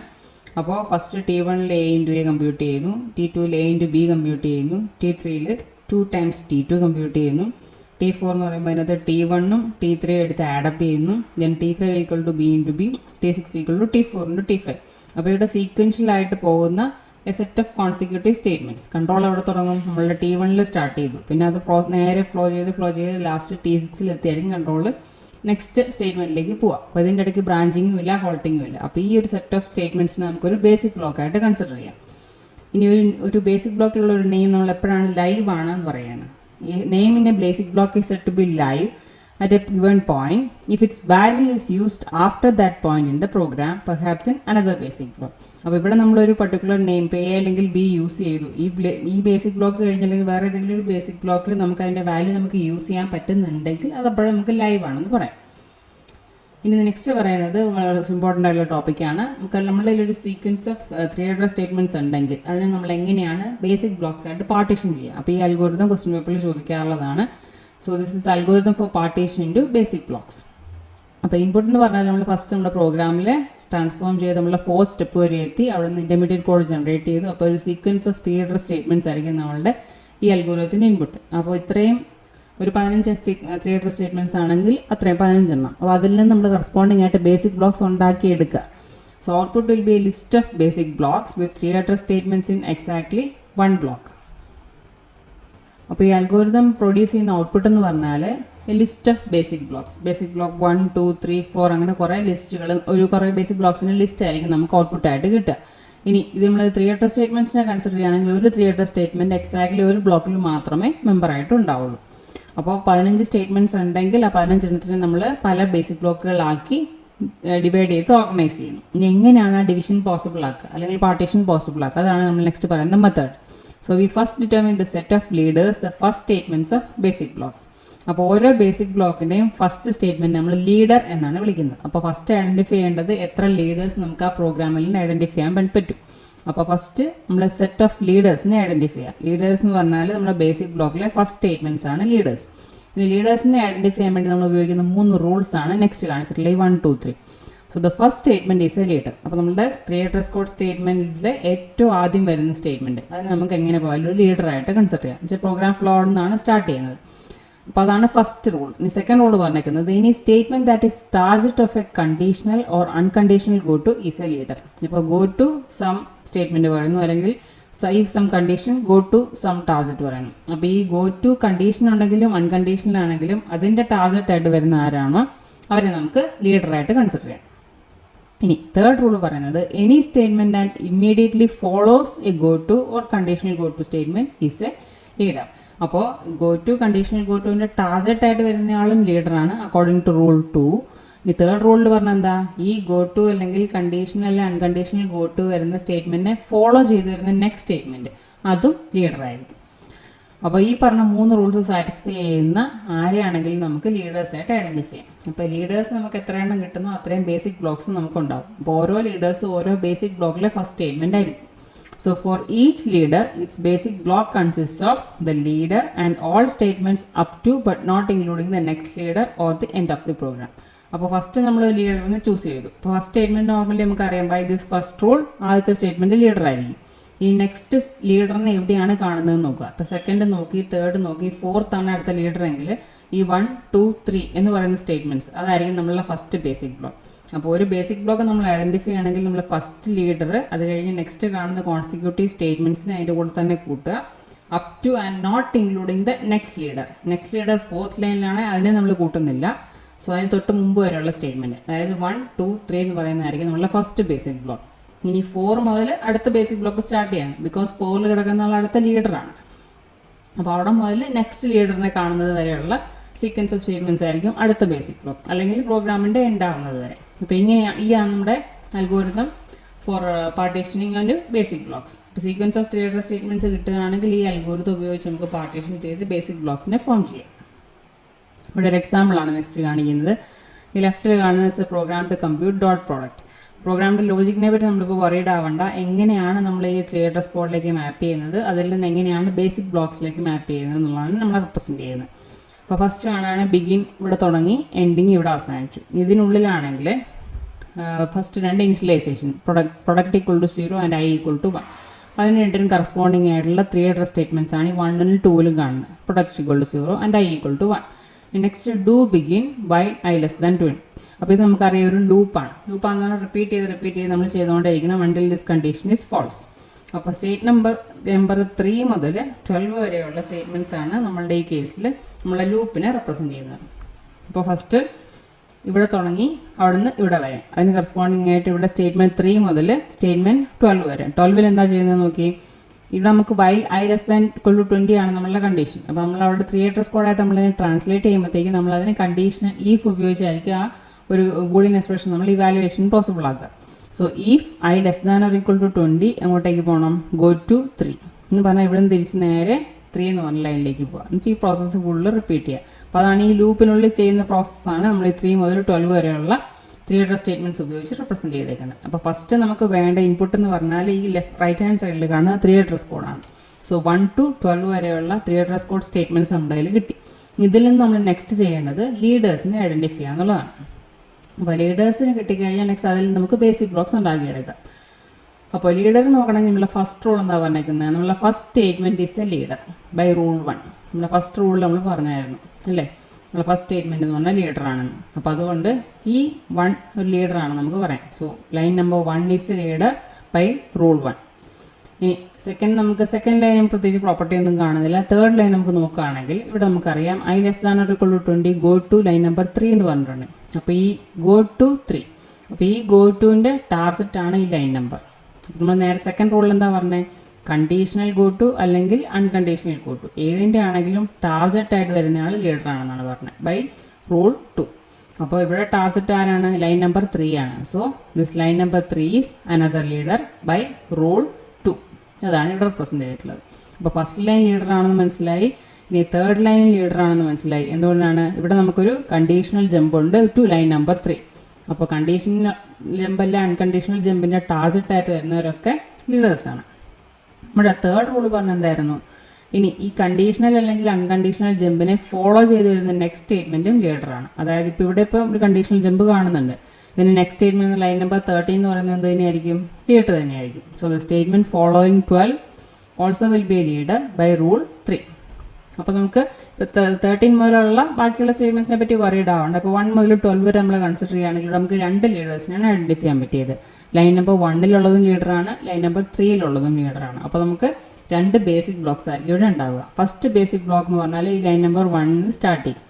അപ്പോൾ ഫസ്റ്റ് T1ൽ A ഇൻറ്റു A കമ്പ്യൂട്ട് ചെയ്യുന്നു, T2ൽ A ഇൻറ്റു B കമ്പ്യൂട്ട് ചെയ്യുന്നു, T3ൽ 2 ടൈംസ് T2 കമ്പ്യൂട്ട് ചെയ്യുന്നു, T4 എന്ന് പറയുമ്പോൾ അതിനകത്ത് T1ഉം T3 എടുത്ത് ആഡപ്പ് ചെയ്യുന്നു, then T5 equal to B into B, T6 equal to T4 into T5. അപ്പോൾ ഇവിടെ സീക്വൻഷ്യലായിട്ട് പോകുന്ന a set of consecutive statements. Control എവിടെ തുടങ്ങും, നമ്മളുടെ T1ൽ സ്റ്റാർട്ട് ചെയ്തു, പിന്നെ അത് നേരെ ഫ്ലോ ചെയ്ത് ലാസ്റ്റ് T6ൽ എത്തിയായിരിക്കും കൺട്രോൾ നെക്സ്റ്റ് സ്റ്റേറ്റ്മെൻറ്റിലേക്ക് പോവാം. അപ്പോൾ ഇതിൻ്റെ ഇടയ്ക്ക് ബ്രാഞ്ചിങ്ങും ഇല്ല, ഹോൾട്ടിങ്ങും ഇല്ല. അപ്പോൾ ഈ ഒരു സെറ്റ് ഓഫ് സ്റ്റേറ്റ്മെൻറ്റ്സിന് നമുക്കൊരു ബേസിക് ബ്ലോക്കായിട്ട് കൺസിഡർ ചെയ്യാം. ഇനി ഒരു ബേസിക് ബ്ലോക്കിലുള്ള ഒരു നെയിം നമ്മൾ എപ്പോഴാണ് ലൈവ് ആണെന്ന് പറയുകയാണ്. ഈ നെയിമിൻ്റെ basic block is set to be live at a given point if its value is used after that point in the program, perhaps in another basic block. അപ്പോൾ ഇവിടെ നമ്മളൊരു പർട്ടിക്കുലർ നെയിം പേ അല്ലെങ്കിൽ ബി യൂസ് ചെയ്തു, ഈ basic block കഴിഞ്ഞല്ലെങ്കിൽ വേറെ ഏതെങ്കിലും ഒരു basic ബ്ലോക്കിൽ നമുക്ക് അതിൻ്റെ വാല്യൂ നമുക്ക് യൂസ് ചെയ്യാൻ പറ്റുന്നുണ്ടെങ്കിൽ അത് അപ്പോഴും നമുക്ക് ലൈവ് ആണെന്ന് പറയാം. ഇനി നെക്സ്റ്റ് പറയുന്നത് വളരെ ഇമ്പോർട്ടൻ്റ് ആയിട്ടുള്ള ടോപ്പിക്കാണ്. നമ്മളുടെ ഒരു സീക്വൻസ് ഓഫ് 3 അഡ്രസ് സ്റ്റേറ്റ്മെൻറ്റ്സ് ഉണ്ടെങ്കിൽ അതിനെ നമ്മൾ എങ്ങനെയാണ് ബേസിക് ബ്ലോക്സ് ആയിട്ട് പാർട്ടീഷൻ ചെയ്യുക. അപ്പോൾ ഈ അൽഗോരിതം ക്വസ്റ്റ്യൻ പേപ്പറിൽ ചോദിക്കാറുള്ളതാണ്. So this is algorithm for partition into basic blocks. അപ്പോൾ ഇൻപുട്ട് എന്ന് പറഞ്ഞാൽ നമ്മൾ ഫസ്റ്റ് നമ്മുടെ പ്രോഗ്രാമിൽ ട്രാൻസ്ഫോം ചെയ്ത് നമ്മളെ 4 സ്റ്റെപ്പ് വരെ എത്തി, അവിടെ നിന്ന് ഇൻ്റർമീഡിയറ്റ് കോഡ് ജനറേറ്റ് ചെയ്തു. അപ്പോൾ ഒരു സീക്വൻസ് ഓഫ് 3 അഡ്രസ് സ്റ്റേറ്റ്മെൻറ്റ്സ് ആയിരിക്കും നമ്മളുടെ ഈ അൽഗോരിതത്തിൻ്റെ ഇൻപുട്ട്. അപ്പോൾ ഇത്രയും ഒരു 15 3 അഡ്രസ് സ്റ്റേറ്റ്മെൻറ്റ്സ് ആണെങ്കിൽ അത്രയും 15 എണ്ണം. അപ്പോൾ അതിൽ നിന്ന് നമ്മൾ കറസ്പോണ്ടിങ് ആയിട്ട് ബേസിക് ബ്ലോക്സ് ഉണ്ടാക്കിയെടുക്കുക. So output will be A list of basic blocks with 3 address statements in exactly 1 block. അപ്പോൾ ഈ അൽഗോരിതം പ്രൊഡ്യൂസ് ചെയ്യുന്ന ഔട്ട്പുട്ട് എന്ന് പറഞ്ഞാൽ list of basic blocks, basic block 1 2 3 4 അങ്ങനെ കുറേ ലിസ്റ്റുകൾ, ഒരു കുറേ ബേസിക് ബ്ലോക്സിൻ്റെ ലിസ്റ്റ് ആയിരിക്കും നമുക്ക് ഔട്ട്പുട്ടായിട്ട് കിട്ടുക. ഇനി ഇത് നമ്മൾ 3 അഡ്രസ് സ്റ്റേറ്റ്മെൻറ്റ്സിനെ കൺസിഡർ ചെയ്യുകയാണെങ്കിൽ ഒരു 3 അഡ്രസ് സ്റ്റേറ്റ്മെൻറ്റ് എക്സാക്ട്ലി ഒരു ബ്ലോക്കിൽ മാത്രമേ മെമ്പറായിട്ട് ഉണ്ടാവുള്ളൂ. അപ്പോൾ 15 സ്റ്റേറ്റ്മെൻറ്റ്സ് ഉണ്ടെങ്കിൽ ആ 15 എണ്ണത്തിനെ നമ്മൾ പല ബേസിക് ബ്ലോക്കുകളാക്കി ഡിവൈഡ് ചെയ്ത് ഓർഗനൈസ് ചെയ്യുന്നു. ഇനി എങ്ങനെയാണ് ആ ഡിവിഷൻ പോസിബിൾ ആക്കുക അല്ലെങ്കിൽ പാർട്ടീഷൻ പോസിബിൾ ആക്കുക, അതാണ് നമ്മൾ നെക്സ്റ്റ് പറയുന്ന method. So we first determine the set of leaders, the first statements of basic blocks. അപ്പോൾ ഓരോ ബേസിക് ബ്ലോക്കിൻ്റെയും ഫസ്റ്റ് സ്റ്റേറ്റ്മെൻറ്റ് നമ്മൾ ലീഡർ എന്നാണ് വിളിക്കുന്നത്. അപ്പോൾ ഫസ്റ്റ് ഐഡൻറ്റിഫൈ ചെയ്യേണ്ടത് എത്ര ലീഡേഴ്സ് നമുക്ക് ആ പ്രോഗ്രാമിൽ നിന്ന് ഐഡൻറ്റിഫൈ ചെയ്യാൻ പറ്റും. അപ്പോൾ ഫസ്റ്റ് നമ്മൾ സെറ്റ് ഓഫ് ലീഡേഴ്സിനെ ഐഡൻറ്റിഫൈ ചെയ്യുക. ലീഡേഴ്സ് എന്ന് പറഞ്ഞാൽ നമ്മുടെ ബേസിക് ബ്ലോക്കിലെ ഫസ്റ്റ് സ്റ്റേറ്റ്മെൻറ്റ്സ് ആണ് ലീഡേഴ്സ്. ഇനി ലീഡേഴ്സിനെ ഐഡൻറ്റിഫൈ ചെയ്യാൻ വേണ്ടി നമ്മൾ ഉപയോഗിക്കുന്ന 3 റൂൾസ് ആണ് നെക്സ്റ്റ് കാണിച്ചിട്ടുള്ളത്, 1 2 3. So the first statement is a leader. അപ്പോൾ നമ്മുടെ 3 അഡ്രസ് കോഡ് സ്റ്റേറ്റ്മെൻറ്റിലെ ഏറ്റവും ആദ്യം വരുന്ന സ്റ്റേറ്റ്മെൻറ്റ് അത് നമുക്ക് എങ്ങനെ പോയാലും ഒരു ലീഡറായിട്ട് കൺസിഡർ ചെയ്യാം. പക്ഷേ പ്രോഗ്രാം ഫ്ലോയിൽ നിന്നാണ് സ്റ്റാർട്ട് ചെയ്യുന്നത്. അപ്പോൾ അതാണ് ഫസ്റ്റ് റൂൾ. ഇനി സെക്കൻഡ് റൂൾ പറഞ്ഞേക്കുന്നത് ഇനി statement that is target of a conditional or unconditional go to is a leader. ഇപ്പോൾ ഗോ ടു സം സ്റ്റേറ്റ്മെൻറ്റ് പറയുന്നു, അല്ലെങ്കിൽ സൈവ് some condition go to some target പറയുന്നു. അപ്പോൾ ഈ ഗോ ടു കണ്ടീഷൻ ഉണ്ടെങ്കിലും അൺകണ്ടീഷണൽ ആണെങ്കിലും അതിൻ്റെ ടാർജറ്റ് ആയിട്ട് വരുന്ന ആരാണോ അവരെ നമുക്ക് ലീഡറായിട്ട് കൺസിഡർ ചെയ്യാം. ഇനി തേർഡ് റൂൾ പറയുന്നത് any statement that immediately follows a go to or conditional go to statement is a leader. അപ്പോൾ ഗോ ടു കണ്ടീഷണൽ ഗോ ടുവിൻ്റെ ടാർജറ്റ് ആയിട്ട് വരുന്ന ആളും ലീഡറാണ് അക്കോർഡിംഗ് ടു റൂൾ 2. ഇനി തേർഡ് റൂളിൽ പറഞ്ഞാൽ എന്താ, ഈ ഗോ ടു അല്ലെങ്കിൽ കണ്ടീഷണൽ അല്ലെങ്കിൽ അൺകണ്ടീഷണൽ ഗോ ടു വരുന്ന സ്റ്റേറ്റ്മെൻറ്റിനെ ഫോളോ ചെയ്ത് വരുന്ന നെക്സ്റ്റ് സ്റ്റേറ്റ്മെൻറ്റ് അതും ലീഡറായിരിക്കും. അപ്പോൾ ഈ പറഞ്ഞ 3 റൂൾസ് സാറ്റിസ്ഫൈ ചെയ്യുന്ന ആരെയാണെങ്കിലും നമുക്ക് ലീഡേഴ്സായിട്ട് ഐഡൻറ്റിഫൈ ചെയ്യാം. അപ്പോൾ ലീഡേഴ്സ് നമുക്ക് എത്ര എണ്ണം കിട്ടുന്നോ അത്രയും ബേസിക് ബ്ലോക്സ് നമുക്കുണ്ടാവും. അപ്പോൾ ഓരോ ലീഡേഴ്സും ഓരോ ബേസിക് ബ്ലോക്കിലെ ഫസ്റ്റ് സ്റ്റേറ്റ്മെൻറ്റ് ആയിരിക്കും. So for each leader, its basic block consists of the leader and all statements up to but not including the next leader or the end of the program. അപ്പോൾ first നമ്മൾ ലീഡറിനെ choose ചെയ്തു. അപ്പോൾ first statement normally നമുക്കറിയാം by this first rule ആദ്യത്തെ statement leader ആയിരിക്കും. ഈ next ലീഡറിനെ എവിടെയാണ് കാണുന്നതെന്ന് നോക്കുക. അപ്പോൾ സെക്കൻഡ് നോക്കി, തേർഡ് നോക്കി, ഫോർത്ത് ആണ് അടുത്ത ലീഡർ എങ്കിൽ ഈ 1 2 3 എന്ന് പറയുന്ന സ്റ്റേറ്റ്മെൻറ്റ്സ് അതായിരിക്കും നമ്മളുടെ ഫസ്റ്റ് ബേസിക് ബ്ലോക്ക്. അപ്പോൾ ഒരു ബേസിക് ബ്ലോക്ക് നമ്മൾ ഐഡൻറ്റിഫൈ ചെയ്യണമെങ്കിൽ നമ്മൾ ഫസ്റ്റ് ലീഡർ, അത് കഴിഞ്ഞ് നെക്സ്റ്റ് കാണുന്ന കോൺസിക്യൂട്ടീവ് സ്റ്റേറ്റ്മെൻറ്റ്സിനെ അതിൻ്റെ കൂടെ തന്നെ കൂട്ടുക, up to and not including the next leader. Next leader fourth ലൈനിലാണ്, അതിനെ നമ്മൾ കൂട്ടുന്നില്ല. സോ അതിന് തൊട്ട് മുമ്പ് വരെയുള്ള സ്റ്റേറ്റ്മെൻറ്റ്, അതായത് 1 2 3 എന്ന് പറയുന്നതായിരിക്കും നമ്മളുടെ ഫസ്റ്റ് ബേസിക് ബ്ലോക്ക്. ഇനി 4 മുതൽ അടുത്ത ബേസിക് ബ്ലോക്ക് സ്റ്റാർട്ട് ചെയ്യണം, ബിക്കോസ് 4ൽ കിടക്കുന്ന ആൾ അടുത്ത ലീഡറാണ്. അപ്പോൾ അവിടെ മുതൽ നെക്സ്റ്റ് ലീഡറിനെ കാണുന്നത് വരെയുള്ള സീക്വൻസ് ഓഫ് സ്റ്റേറ്റ്മെൻറ്റ്സ് ആയിരിക്കും അടുത്ത ബേസിക് ബ്ലോക്ക്, അല്ലെങ്കിൽ പ്രോഗ്രാമിൻ്റെ എൻഡ് ആവുന്നത് വരെ. അപ്പോൾ ഇങ്ങനെയാണ് നമ്മുടെ algorithm four partitioning and basic blocks. ഇപ്പോൾ സീക്വൻസ് ഓഫ് 3 അഡ്രസ് സ്റ്റേറ്റ്മെൻറ്റ്സ് കിട്ടുകയാണെങ്കിൽ ഈ അൽഗോരിതം ഉപയോഗിച്ച് നമുക്ക് പാർട്ടീഷൻ ചെയ്ത് ബേസിക് ബ്ലോക്സിനെ ഫോം ചെയ്യാം. ഇവിടെ ഒരു എക്സാമ്പിളാണ് നെക്സ്റ്റ് കാണിക്കുന്നത്. ഈ ലെഫ്റ്റിൽ കാണുന്നത് program to compute dot product. പ്രോഗ്രാമിൻ്റെ ലോജിക്കിനെ പറ്റി നമ്മളിപ്പോൾ വറീഡ് ആവണ്ട. എങ്ങനെയാണ് നമ്മൾ ഈ 3 അഡ്രസ് കോഡിലേക്ക് മാപ്പ് ചെയ്യുന്നത്, അതിൽ നിന്ന് എങ്ങനെയാണ് ബേസിക് ബ്ലോക്സിലേക്ക് മാപ്പ് ചെയ്യുന്നത് എന്നുള്ളതാണ് നമ്മൾ റെപ്രസെൻറ്റ് ചെയ്യുന്നത്. അപ്പോൾ ഫസ്റ്റ് കാണുകയാണ് ബിഗിൻ ഇവിടെ തുടങ്ങി എൻഡിങ് ഇവിടെ അവസാനിച്ചു. ഇതിനുള്ളിലാണെങ്കിൽ first 2 initialisation product equal to 0 and I equal to 1. അതിന് രണ്ടിനും കറസ്പോണ്ടിങ് ആയിട്ടുള്ള 3 അഡ്രസ് സ്റ്റേറ്റ്മെൻറ്റ്സ് ആണ് ഈ 1ലും 2ലും കാണുന്നത്. Product equal to 0 and I equal to 1. Next do begin by I less than 20. അപ്പോൾ ഇത് നമുക്കറിയാം ഒരു ലൂപ്പാണ്. ലൂപ്പാണെന്ന് പറഞ്ഞാൽ റിപ്പീറ്റ് ചെയ്ത് നമ്മൾ ചെയ്തുകൊണ്ടേയിരിക്കണം until this condition is false. അപ്പോൾ സ്റ്റേറ്റ് നമ്പർ 3 മുതൽ 12 വരെയുള്ള സ്റ്റേറ്റ്മെൻറ്റ്സ് ആണ് നമ്മളുടെ ഈ കേസിൽ നമ്മളെ ലൂപ്പിനെ റെപ്രസെൻറ്റ് ചെയ്യുന്നത്. അപ്പോൾ ഫസ്റ്റ് ഇവിടെ തുടങ്ങി അവിടുന്ന് ഇവിടെ വരെ, അതിന് കറസ്പോണ്ടിങ് ആയിട്ട് ഇവിടെ സ്റ്റേറ്റ്മെൻറ്റ് 3 മുതൽ സ്റ്റേറ്റ്മെൻറ്റ് 12 വരെ. 12ൽ എന്താ ചെയ്യുന്നത് നോക്കി, ഇവിടെ നമുക്ക് while I less than equal to 20 ആണ് നമ്മളുടെ കണ്ടീഷൻ. അപ്പോൾ നമ്മൾ അവിടെ 3 അഡ്രസ് കോഡായിട്ട് നമ്മളതിനെ ട്രാൻസ്ലേറ്റ് ചെയ്യുമ്പോഴത്തേക്ക് നമ്മൾ അതിന് കണ്ടീഷണൽ ഈഫ് ഉപയോഗിച്ചായിരിക്കും ആ ഒരു ബൂളിയൻ എക്സ്പ്രഷൻ നമ്മൾ ഇവാലുവേഷൻ പോസിബിൾ ആക്കുക. So if I less than or equal to 20 എങ്ങോട്ടേക്ക് പോകണം? ഗോ ടു 3 എന്ന് പറഞ്ഞാൽ ഇവിടെ നിന്ന് തിരിച്ച് നേരെ 3 എന്ന് പറഞ്ഞ ലൈനിലേക്ക് പോകുക. എന്നുവെച്ചാൽ ഈ പ്രോസസ്സ് ഫുള്ള് റിപ്പീറ്റ് ചെയ്യുക. അപ്പോൾ അതാണ് ഈ ലൂപ്പിനുള്ളിൽ ചെയ്യുന്ന പ്രോസസ്സാണ് നമ്മൾ ഈ 3 മുതൽ 12 വരെയുള്ള 3 അഡ്രസ് സ്റ്റേറ്റ്മെൻറ്റ്സ് ഉപയോഗിച്ച് റെപ്രസെൻറ്റ് ചെയ്തേക്കുന്നത്. അപ്പോൾ ഫസ്റ്റ് നമുക്ക് വേണ്ട ഇൻപുട്ട് എന്ന് പറഞ്ഞാൽ ഈ റൈറ്റ് ഹാൻഡ് സൈഡിൽ കാണുന്ന 3 അഡ്രസ് കോഡാണ്. സോ 1 to 12 വരെയുള്ള 3 അഡ്രസ് കോഡ് സ്റ്റേറ്റ്മെൻറ്റ്സ് നമ്മുടെ കയ്യിൽ കിട്ടി. ഇതിൽ നിന്ന് നമ്മൾ നെക്സ്റ്റ് ചെയ്യേണ്ടത് ലീഡേഴ്സിനെ ഐഡൻറ്റിഫൈ ചെയ്യുക എന്നുള്ളതാണ്. അപ്പോൾ ലീഡേഴ്സിന് കിട്ടിക്കഴിഞ്ഞാൽ നെക്സ്റ്റ് അതിൽ നമുക്ക് ബേസിക് ബ്ലോക്സ് ഉണ്ടാക്കിയെടുക്കാം. അപ്പോൾ ലീഡർ നോക്കണമെങ്കിൽ നമ്മളെ ഫസ്റ്റ് റൂൾ എന്താ പറഞ്ഞേക്കുന്നത്? നമ്മളെ first statement is a leader by rule 1. നമ്മളെ ഫസ്റ്റ് റൂൾ നമ്മൾ പറഞ്ഞായിരുന്നു അല്ലേ? നമ്മളെ ഫസ്റ്റ് സ്റ്റേറ്റ്മെൻറ്റ് എന്ന് പറഞ്ഞാൽ ലീഡറാണെന്ന്. അപ്പോൾ അതുകൊണ്ട് ഈ 1 ഒരു ലീഡറാണ് നമുക്ക് പറയാം. So line number 1 is leader by rule 1. ഇനി സെക്കൻഡ് ലൈൻ പ്രത്യേകിച്ച് പ്രോപ്പർട്ടി ഒന്നും കാണുന്നില്ല. തേർഡ് ലൈൻ നമുക്ക് നോക്കുകയാണെങ്കിൽ ഇവിടെ നമുക്കറിയാം I less than or equal to 20 go to line number 3 എന്ന് പറഞ്ഞിട്ടുണ്ട്. അപ്പോൾ ഈ ഗോ ടു 3, അപ്പോൾ ഈ ഗോ ടുവിൻ്റെ ടാർജറ്റാണ് ഈ ലൈൻ നമ്പർ. അപ്പോൾ നമ്മൾ നേരെ സെക്കൻഡ് റൂളിൽ എന്താ പറഞ്ഞത്? കണ്ടീഷണൽ ഗോ ടു അല്ലെങ്കിൽ അൺകണ്ടീഷണൽ ഗോ ടു ഏതിൻ്റെ ആണെങ്കിലും ടാർജറ്റായിട്ട് വരുന്നയാൾ ലീഡറാണെന്നാണ് പറഞ്ഞത് ബൈ റൂൾ 2. അപ്പോൾ ഇവിടെ ടാർജറ്റ് ആരാണ്? ലൈൻ നമ്പർ 3 ആണ്. So this line number 3 is another leader by rule 2. അതാണ് ഇവിടെ റെപ്രസെൻ്റ് ചെയ്തിട്ടുള്ളത്. അപ്പോൾ ഫസ്റ്റ് ലൈൻ ലീഡറാണെന്ന് മനസ്സിലായി. ഇനി തേർഡ് ലൈനിൽ ലീഡറാണെന്ന് മനസ്സിലായി. എന്തുകൊണ്ടാണ്? ഇവിടെ നമുക്കൊരു കണ്ടീഷണൽ ജമ്പ് ഉണ്ട് ടു ലൈൻ നമ്പർ 3. അപ്പോൾ കണ്ടീഷണൽ ജമ്പല്ല അൺകണ്ടീഷണൽ ജമ്പിൻ്റെ ടാർജറ്റായിട്ട് വരുന്നവരൊക്കെ ലീഡേഴ്സാണ്. നമ്മുടെ തേർഡ് റൂൾ പറഞ്ഞ എന്തായിരുന്നു? ഇനി ഈ കണ്ടീഷണൽ അല്ലെങ്കിൽ അൺകണ്ടീഷണൽ ജമ്പിനെ ഫോളോ ചെയ്ത് വരുന്ന നെക്സ്റ്റ് സ്റ്റേറ്റ്മെൻറ്റും ലീഡറാണ്. അതായത് ഇപ്പോൾ ഇവിടെ ഇപ്പോൾ ഒരു കണ്ടീഷണൽ ജമ്പ് കാണുന്നുണ്ട്. ഇതിന് നെക്സ്റ്റ് സ്റ്റേറ്റ്മെൻറ്റ് ലൈൻ നമ്പർ 13 എന്ന് പറയുന്നത് എന്ത് തന്നെയായിരിക്കും? ലീഡർ തന്നെയായിരിക്കും. So the statement following 12 also will be a leader by rule 3. അപ്പോൾ നമുക്ക് 13 മുതലുള്ള ബാക്കിയുള്ള സ്റ്റേറ്റ്മെൻറ്റ്സിനെ പറ്റി വറീഡ് ആവണ്ട. അപ്പോൾ 1 മുതൽ 12 വരെ നമ്മൾ കൺസിഡർ ചെയ്യുകയാണെങ്കിൽ നമുക്ക് 2 ലീഡേഴ്സിനാണ് ഐഡൻറ്റിഫൈ ചെയ്യാൻ പറ്റിയത്. ലൈൻ നമ്പർ 1-ലുള്ളതും ലീഡറാണ്, ലൈൻ നമ്പർ 3-ലുള്ളതും ലീഡറാണ്. അപ്പോൾ നമുക്ക് 2 ബേസിക് ബ്ലോക്സ് ആയിരിക്കും ഇവിടെ ഉണ്ടാവുക. ഫസ്റ്റ് ബേസിക് ബ്ലോക്ക് എന്ന് പറഞ്ഞാൽ ഈ ലൈൻ നമ്പർ 1 സ്റ്റാർട്ട് ചെയ്യും.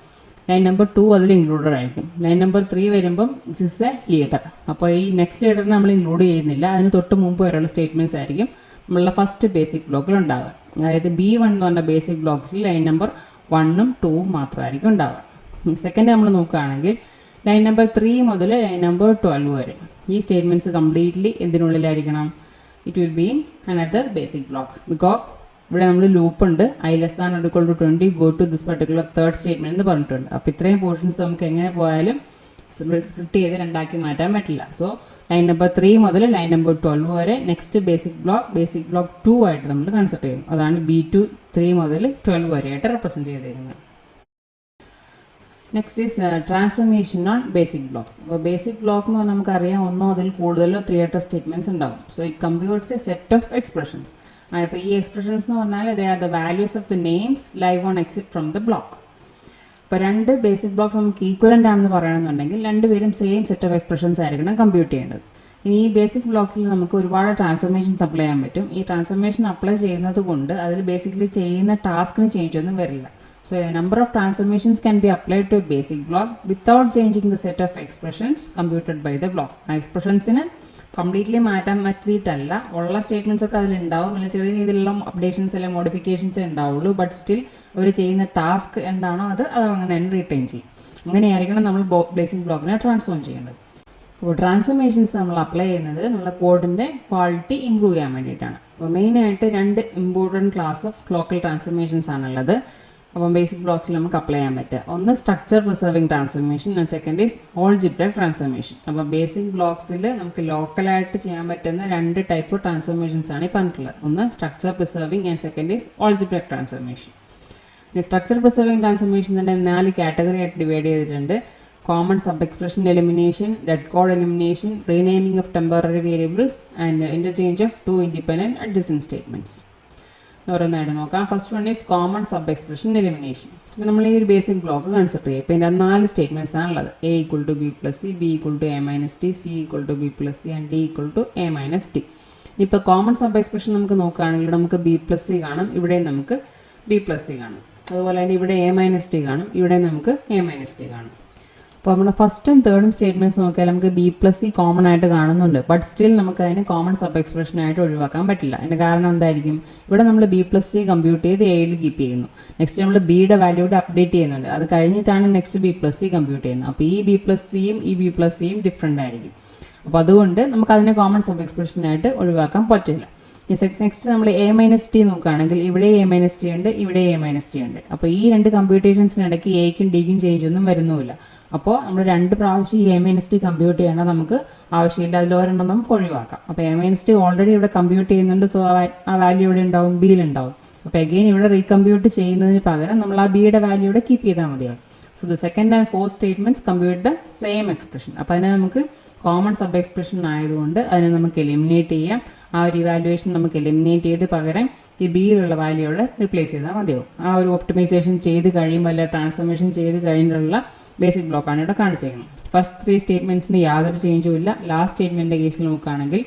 ലൈൻ നമ്പർ 2 അതിൽ ഇൻക്ലൂഡഡ് ആയിരിക്കും. ലൈൻ നമ്പർ 3 വരുമ്പം ദിസ് ഇസ് എ ലീഡർ. അപ്പോൾ ഈ നെക്സ്റ്റ് ലീഡറിനെ നമ്മൾ ഇൻക്ലൂഡ് ചെയ്യുന്നില്ല. അതിന് തൊട്ട് മുമ്പ് വരെയുള്ള സ്റ്റേറ്റ്മെൻറ്റ്സ് ആയിരിക്കും നമ്മളുടെ ഫസ്റ്റ് ബേസിക് ബ്ലോക്കിൽ ഉണ്ടാവുക. അതായത് B1 എന്ന് പറഞ്ഞ ബേസിക് ബ്ലോക്സിൽ ലൈൻ നമ്പർ 1ഉം 2ഉം മാത്രമായിരിക്കും ഉണ്ടാവുക. സെക്കൻഡ് നമ്മൾ നോക്കുകയാണെങ്കിൽ ലൈൻ നമ്പർ 3 മുതൽ ലൈൻ നമ്പർ 12 വരെ ഈ സ്റ്റേറ്റ്മെൻറ്റ്സ് കംപ്ലീറ്റ്ലി എന്തിനുള്ളിലായിരിക്കണം? It will be another basic blocks. Because ഇവിടെ നമ്മൾ ലൂപ്പ് ഉണ്ട്. I less than or equal to 20 go to this particular third statement എന്ന് പറഞ്ഞിട്ടുണ്ട്. അപ്പോൾ ഇത്രയും പോർഷൻസ് നമുക്ക് എങ്ങനെ പോയാലും സ്പ്ലിറ്റ് ചെയ്ത് രണ്ടാക്കി മാറ്റാൻ പറ്റില്ല. സോ ലൈൻ നമ്പർ 3 മുതൽ ലൈൻ നമ്പർ 12 വരെ നെക്സ്റ്റ് ബേസിക് ബ്ലോക്ക് 2 ആയിട്ട് നമ്മൾ കൺസിഡർ ചെയ്യും. അതാണ് B2 3 മുതൽ 12 വരെയായിട്ട് റെപ്രസെൻറ്റ് ചെയ്തിരിക്കുന്നത്. Next is transformation on basic blocks. അപ്പോൾ ബേസിക് ബ്ലോക്ക് എന്ന് പറഞ്ഞാൽ നമുക്കറിയാം ഒന്നോ അതിൽ കൂടുതലോ 3 അഡ്രസ് സ്റ്റേറ്റ്മെൻറ്റ്സ് ഉണ്ടാവും. So it computes A set of expressions. അപ്പോൾ ഈ എക്സ്പ്രഷൻസ് എന്ന് പറഞ്ഞാൽ they are the values of the names live on exit from the block. ഇപ്പോൾ 2 ബേസിക് ബ്ലോക്സ് നമുക്ക് ഈക്വലൻ്റ് ആണെന്ന് പറയണമെന്നുണ്ടെങ്കിൽ 2 പേരും സെയിം സെറ്റ് ഓഫ് എക്സ്പ്രഷൻസ് ആയിരിക്കണം കമ്പ്യൂട്ട് ചെയ്യേണ്ടത്. ഇനി ഈ ബേസിക് ബ്ലോക്സിൽ നമുക്ക് ഒരുപാട് ട്രാൻസ്ഫോർമേഷൻസ് അപ്ലൈ ചെയ്യാൻ പറ്റും. ഈ ട്രാൻസ്ഫോർമേഷൻ അപ്ലൈ ചെയ്യുന്നത് കൊണ്ട് അതിൽ ബേസിക്കലി ചെയ്യുന്ന ടാസ്കിന് ചേഞ്ച് ഒന്നും വരില്ല. So a number of transformations can be applied to a basic block without changing the set of expressions computed by the block. ആ എക്സ്പ്രഷൻസിന് കംപ്ലീറ്റ്ലി മാറ്റാൻ പറ്റിയിട്ടല്ല, ഉള്ള സ്റ്റേറ്റ്മെൻറ്റ്സ് ഒക്കെ അതിലുണ്ടാവും, അല്ലെങ്കിൽ ചെറിയ രീതിയിലുള്ള അപ്ഡേഷൻസ് അല്ലെങ്കിൽ മോഡിഫിക്കേഷൻസ് ഉണ്ടാവുള്ളൂ. ബട്ട് സ്റ്റിൽ അവർ ചെയ്യുന്ന ടാസ്ക് എന്താണോ അത് അങ്ങനെ തന്നെ റിട്ടേൺ ചെയ്യും. അങ്ങനെയായിരിക്കണം നമ്മൾ ബേസിക് ബ്ലോക്കിനെ ട്രാൻസ്ഫോം ചെയ്യേണ്ടത്. അപ്പോൾ ട്രാൻസ്ഫോർമേഷൻസ് നമ്മൾ അപ്ലൈ ചെയ്യുന്നത് നമ്മുടെ കോഡിൻ്റെ ക്വാളിറ്റി ഇമ്പ്രൂവ് ചെയ്യാൻ വേണ്ടിയിട്ടാണ്. അപ്പോൾ മെയിനായിട്ട് 2 important class of local transformations ആണുള്ളത്. അപ്പം ബേസിക് ബ്ലോക്സിൽ നമുക്ക് അപ്ലൈ ചെയ്യാൻ പറ്റുക. ഒന്ന് structure preserving transformation and second is algebraic transformation. അപ്പോൾ ബേസിക് ബ്ലോക്സിൽ നമുക്ക് ലോക്കലായിട്ട് ചെയ്യാൻ പറ്റുന്ന 2 ടൈപ്പ് ട്രാൻസ്ഫോർമേഷൻസ് ആണ് ഈ പറഞ്ഞിട്ടുള്ളത്. ഒന്ന് structure preserving and second is algebraic transformation. ഇനി സ്ട്രക്ചർ പ്രിസർവിംഗ് ട്രാൻസ്ഫോർമേഷൻ്റെ 4 കാറ്റഗറി ആയിട്ട് ഡിവൈഡ് ചെയ്തിട്ടുണ്ട്. Common sub expression elimination, dead code elimination, renaming of temporary variables and interchange of 2 independent adjacent statements. ഓരോന്നായിട്ട് നോക്കാം. First one is common sub expression elimination. അപ്പോൾ നമ്മൾ ഈ ഒരു ബേസിക് ബ്ലോക്ക് കൺസിഡർ ചെയ്യും. ഇപ്പോൾ ഇതിൻ്റെ 4 സ്റ്റേറ്റ്മെൻറ്റ്സ് ആണുള്ളത്. A = B + C, B = A - T, C = B + C and D = A - T. ഇപ്പോൾ കോമൺ സബ് എക്സ്പ്രഷൻ നമുക്ക് നോക്കുകയാണെങ്കിൽ നമുക്ക് B + C കാണും, ഇവിടെ നമുക്ക് B + C കാണും. അതുപോലെ തന്നെ ഇവിടെ A - T കാണും, ഇവിടെ നമുക്ക് A - T കാണും. അപ്പോൾ നമ്മുടെ ഫസ്റ്റും തേർഡും സ്റ്റേറ്റ്മെൻറ്റ്സ് നോക്കിയാൽ നമുക്ക് ബി പ്ലസ് സി കോമൺ ആയിട്ട് കാണുന്നുണ്ട്. ബട്ട് സ്റ്റിൽ നമുക്ക് അതിനെ കോമൺ സബ് എക്സ്പ്രഷനായിട്ട് ഒഴിവാക്കാൻ പറ്റില്ല. അതിൻ്റെ കാരണം എന്തായിരിക്കും? ഇവിടെ നമ്മൾ ബി പ്ലസ് സി കമ്പ്യൂട്ട് ചെയ്ത് എയിൽ കീപ്പ് ചെയ്യുന്നു. നെക്സ്റ്റ് നമ്മൾ ബിയുടെ വാല്യൂ കൂടെ അപ്ഡേറ്റ് ചെയ്യുന്നുണ്ട്. അത് കഴിഞ്ഞിട്ടാണ് next B plus C compute ചെയ്യുന്നത്. അപ്പോൾ ഈ ബി പ്ലസ് സിയും ഈ ബി പ്ലസ് സിയും ഡിഫറെൻ്റ് ആയിരിക്കും. അപ്പോൾ അതുകൊണ്ട് നമുക്ക് അതിനെ കോമൺ സബ് എക്സ്പ്രഷനായിട്ട് ഒഴിവാക്കാൻ പറ്റില്ല. നെക്സ്റ്റ് നമ്മൾ എ മൈനസ് ടി നോക്കുകയാണെങ്കിൽ ഇവിടെ എ മൈനസ് ടി ഉണ്ട്, ഇവിടെ എ മൈനസ് ടി ഉണ്ട്. അപ്പോൾ ഈ രണ്ട് കമ്പ്യൂട്ടേഷൻസിനിടയ്ക്ക് എയ്ക്കും ഡിക്കും ചേഞ്ച് ഒന്നും വരുന്നുമില്ല. അപ്പോൾ നമ്മൾ രണ്ട് പ്രാവശ്യം ഈ എ മൈനസ് ടി കമ്പ്യൂട്ട് ചെയ്യണം നമുക്ക് ആവശ്യമില്ല. അതിൽ ഒരെണ്ണം നമുക്ക് ഒഴിവാക്കാം. അപ്പോൾ എ മൈനസ് ടി ഓൾറെഡി ഇവിടെ കമ്പ്യൂട്ട് ചെയ്യുന്നുണ്ട്. സോ ആ വാല്യൂ ഇവിടെ ഉണ്ടാവും, ബിയിലുണ്ടാവും. അപ്പോൾ അഗെയിൻ ഇവിടെ റീകമ്പ്യൂട്ട് ചെയ്യുന്നതിന് പകരം നമ്മൾ ആ ബിയുടെ വാല്യൂ ഇവിടെ കീപ്പ് ചെയ്താൽ മതിയാവും. So the second and fourth statements compute the same expression. അപ്പോൾ അതിനെ നമുക്ക് കോമൺ സബ് എക്സ്പ്രഷൻ ആയതുകൊണ്ട് അതിനെ നമുക്ക് എലിമിനേറ്റ് ചെയ്യാം. ആ ഒരു ഇവാലുവേഷൻ നമുക്ക് എലിമിനേറ്റ് ചെയ്ത് പകരം ഈ ബിയിലുള്ള വാല്യൂയോടെ റിപ്ലേസ് ചെയ്താൽ മതിയാവും. ആ ഒരു ഒപ്റ്റിമൈസേഷൻ ചെയ്ത് കഴിയുമ്പോൾ അല്ല ട്രാൻസ്ഫോർമേഷൻ ചെയ്ത് കഴിഞ്ഞിട്ടുള്ള ബേസിക് ബ്ലോക്കാണ് ഇവിടെ കാണിച്ചിരിക്കുന്നത്. ഫസ്റ്റ് 3 സ്റ്റേറ്റ്മെൻറ്റ്സിന് യാതൊരു ചേഞ്ചും ഇല്ല. ലാസ്റ്റ് സ്റ്റേറ്റ്മെൻറ്റിൻ്റെ കേസിൽ നോക്കുകയാണെങ്കിൽ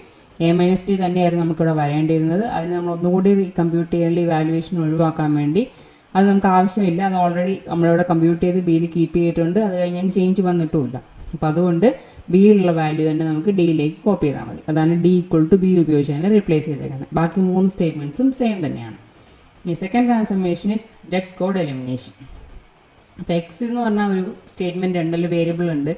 എ മൈനസ് ടി തന്നെയായിരുന്നു നമുക്കിവിടെ വരേണ്ടിയിരുന്നത്. അതിന് നമ്മൾ ഒന്നുകൂടി കമ്പ്യൂട്ട് ചെയ്യേണ്ട ഇവാലുവേഷൻ ഒഴിവാക്കാൻ വേണ്ടി അത് നമുക്ക് ആവശ്യമില്ല. അത് ഓൾറെഡി നമ്മളിവിടെ കമ്പ്യൂട്ട് ചെയ്ത് ബിയിൽ കീപ്പ് ചെയ്തിട്ടുണ്ട്. അത് കഴിഞ്ഞാൽ ചേഞ്ച് വന്നിട്ടുമില്ല. അപ്പോൾ അതുകൊണ്ട് ബിയിലുള്ള വാല്യൂ തന്നെ നമുക്ക് ഡിയിലേക്ക് കോപ്പി ചെയ്താൽ മതി. അതാണ് ഡി ഈക്വൽ ടു ബി ഉപയോഗിച്ചാണ് റീപ്ലേസ് ചെയ്തേക്കുന്നത്. ബാക്കി 3 സ്റ്റേറ്റ്മെൻറ്റ്സും സെയിം തന്നെയാണ്. ഇനി second transformation is dead code elimination. അപ്പോൾ എക്സ് എന്ന് പറഞ്ഞാൽ ഒരു സ്റ്റേറ്റ്മെൻറ്റ് ഉണ്ടല്ലോ, വേരിയബിൾ ഉണ്ട്.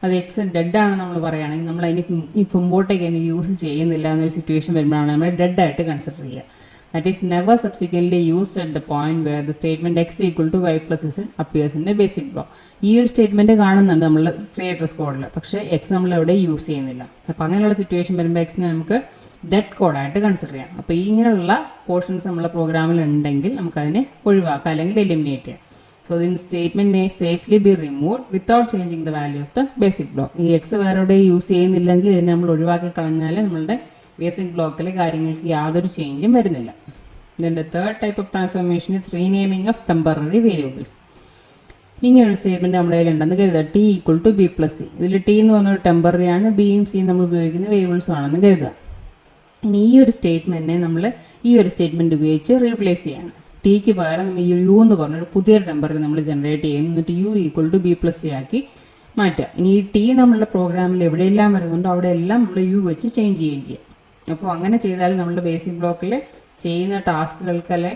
അത് എക്സ് ഡെഡ് ആണ് നമ്മൾ പറയുകയാണെങ്കിൽ നമ്മൾ അതിന് ഈ മുമ്പോട്ടേക്ക് അതിന് യൂസ് ചെയ്യുന്നില്ല എന്നൊരു സിറ്റുവേഷൻ വരുമ്പോഴാണ് നമ്മൾ ഡെഡ് ആയിട്ട് കൺസിഡർ ചെയ്യുക. That is never subsequently used at the point where the statement x equal to y plus z appears in the basic block. ഈ ഒരു സ്റ്റേറ്റ്മെൻറ്റ് കാണുന്നുണ്ട് നമ്മൾ ക്രിയേറ്റർ കോഡിൽ, പക്ഷേ എക്സ് നമ്മൾ എവിടെ യൂസ് ചെയ്യുന്നില്ല. അപ്പോൾ അങ്ങനെയുള്ള സിറ്റുവേഷൻ വരുമ്പോൾ എക്സിനെ നമുക്ക് ഡെഡ് കോഡായിട്ട് കൺസിഡർ ചെയ്യാം. അപ്പോൾ ഇങ്ങനെയുള്ള പോർഷൻസ് നമ്മളെ പ്രോഗ്രാമിൽ ഉണ്ടെങ്കിൽ നമുക്കതിനെ ഒഴിവാക്കാം അല്ലെങ്കിൽ എലിമിനേറ്റ് ചെയ്യാം. So then statement may safely be remove without changing the value of the basic block. ഈ എക്സ് വേറെ എവിടെ യൂസ് ചെയ്യുന്നില്ലെങ്കിൽ ഇതിനെ നമ്മൾ ഒഴിവാക്കി കളഞ്ഞാൽ നമ്മളുടെ ബേസിക് ബ്ലോക്കിലെ കാര്യങ്ങൾക്ക് യാതൊരു ചേഞ്ചും വരുന്നില്ല. Then the third type of transformation is renaming of temporary variables. ഇങ്ങനൊരു സ്റ്റേറ്റ്മെൻറ്റ് നമ്മുടെ കയ്യിലുണ്ടെന്ന് കരുതുക. T equal to B plus C. ഇതിൽ ടി എന്ന് പറഞ്ഞൊരു ടെമ്പററി ആണ്, ബിയും സിയും നമ്മൾ ഉപയോഗിക്കുന്ന വേരിയബിൾസും ആണെന്ന് കരുതുക. ഇനി ഈ ഒരു സ്റ്റേറ്റ്മെൻറ്റിനെ നമ്മൾ ഈ ഒരു സ്റ്റേറ്റ്മെൻറ്റ് ഉപയോഗിച്ച് റീപ്ലേസ് ചെയ്യാണ്. ടിക്ക് പകരം ഈ യു എന്ന് പറഞ്ഞൊരു പുതിയൊരു ടെമ്പററി നമ്മൾ ജനറേറ്റ് ചെയ്യുന്നു. എന്നിട്ട് U equal to B plus C ആക്കി മാറ്റുക. ഇനി ഈ ടി നമ്മളുടെ പ്രോഗ്രാമിൽ എവിടെയെല്ലാം വരുന്നുണ്ടോ അവിടെയെല്ലാം നമ്മൾ യു വെച്ച് ചേഞ്ച് ചെയ്യുകയും ചെയ്യാം. അപ്പോൾ അങ്ങനെ ചെയ്താൽ നമ്മുടെ ബേസിക് ബ്ലോക്കിൽ ചെയ്യുന്ന ടാസ്കുകൾക്കല്ലേ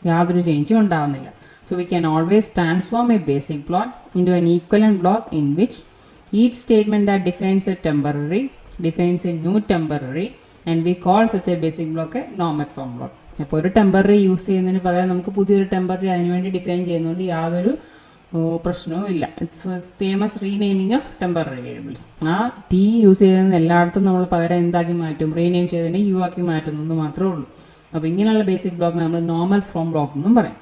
യാതൊരു ചേഞ്ചും ഉണ്ടാകുന്നില്ല. So we can always transform A basic block into an equivalent block in which each statement that defines A temporary defines A new temporary and we call such A basic block A normal form block. അപ്പോൾ ഒരു temporary use ചെയ്യുന്നതിന് പകരം നമുക്ക് പുതിയൊരു temporary അതിനുവേണ്ടി define ചെയ്യുന്നതുകൊണ്ട് യാതൊരു പ്രശ്നവും ഇല്ല. It's same as renaming of temporary variables. ആ ടി യൂസ് ചെയ്യുന്ന എല്ലായിടത്തും നമ്മൾ പകരം എന്താക്കി മാറ്റും, റീനെയിം ചെയ്തതിനെ യു ആക്കി മാറ്റുന്നത് മാത്രമേ ഉള്ളൂ. അപ്പോൾ ഇങ്ങനെയുള്ള ബേസിക് ബ്ലോക്ക് നമ്മൾ നോർമൽ ഫോം ബ്ലോക്ക് എന്നും പറയും.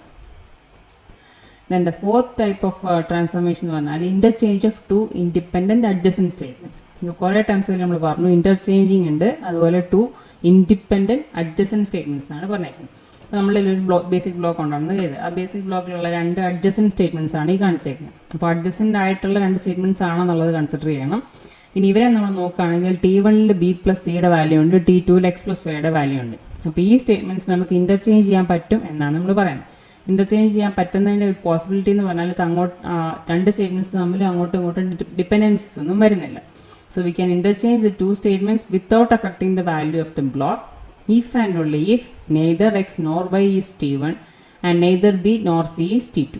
Then the fourth type of transformation എന്ന് പറഞ്ഞാൽ interchange of 2 independent adjacent statements. കുറേ ടൈംസിൽ നമ്മൾ പറഞ്ഞു ഇൻ്റർചേഞ്ചിങ് ഉണ്ട്, അതുപോലെ 2 ഇൻഡിപെൻഡൻറ്റ് അഡ്ജസൻറ്റ് സ്റ്റേറ്റ്മെൻറ്റ്സ് എന്നാണ് പറഞ്ഞേക്കുന്നത്. അപ്പോൾ നമ്മളിലൊരു ബേസിക് ബ്ലോക്ക് ഉണ്ടെന്ന് കരുതുക. ആ ബേസിക് ബ്ലോക്കിലുള്ള 2 അഡ്ജസൻറ്റ് സ്റ്റേറ്റ്മെൻറ്റ്സ് ആണ് ഈ കാണിച്ചേക്കുന്നത്. അപ്പോൾ അഡ്ജസൻറ്റ് ആയിട്ടുള്ള 2 സ്റ്റേറ്റ്മെൻറ്റ്സ് ആണെന്നുള്ളത് കൺസിഡർ ചെയ്യണം. ഇനി ഇവരെ നമ്മൾ നോക്കുകയാണെങ്കിൽ T1 ബി പ്ലസ് സിയുടെ വാല്യൂ ഉണ്ട്, T2 എക്സ് പ്ലസ് വൈയുടെ വാല്യൂ ഉണ്ട്. അപ്പോൾ ഈ സ്റ്റേറ്റ്മെൻറ്റ്സ് നമുക്ക് ഇൻ്റർചേഞ്ച് ചെയ്യാൻ പറ്റും എന്നാണ് നമ്മൾ പറയുന്നത്. ഇൻ്റർചേഞ്ച് ചെയ്യാൻ പറ്റുന്നതിൻ്റെ ഒരു പോസിബിലിറ്റി എന്ന് പറഞ്ഞാൽ അങ്ങോട്ട് 2 സ്റ്റേറ്റ്മെൻറ്റ്സ് തമ്മിൽ അങ്ങോട്ടും ഇങ്ങോട്ടും ഡിപ്പെൻഡൻസീസ് ഒന്നും വരുന്നില്ല. So we can interchange the 2 statements without affecting the value of the block if and only if neither x nor y is T1 and neither b nor c is T2.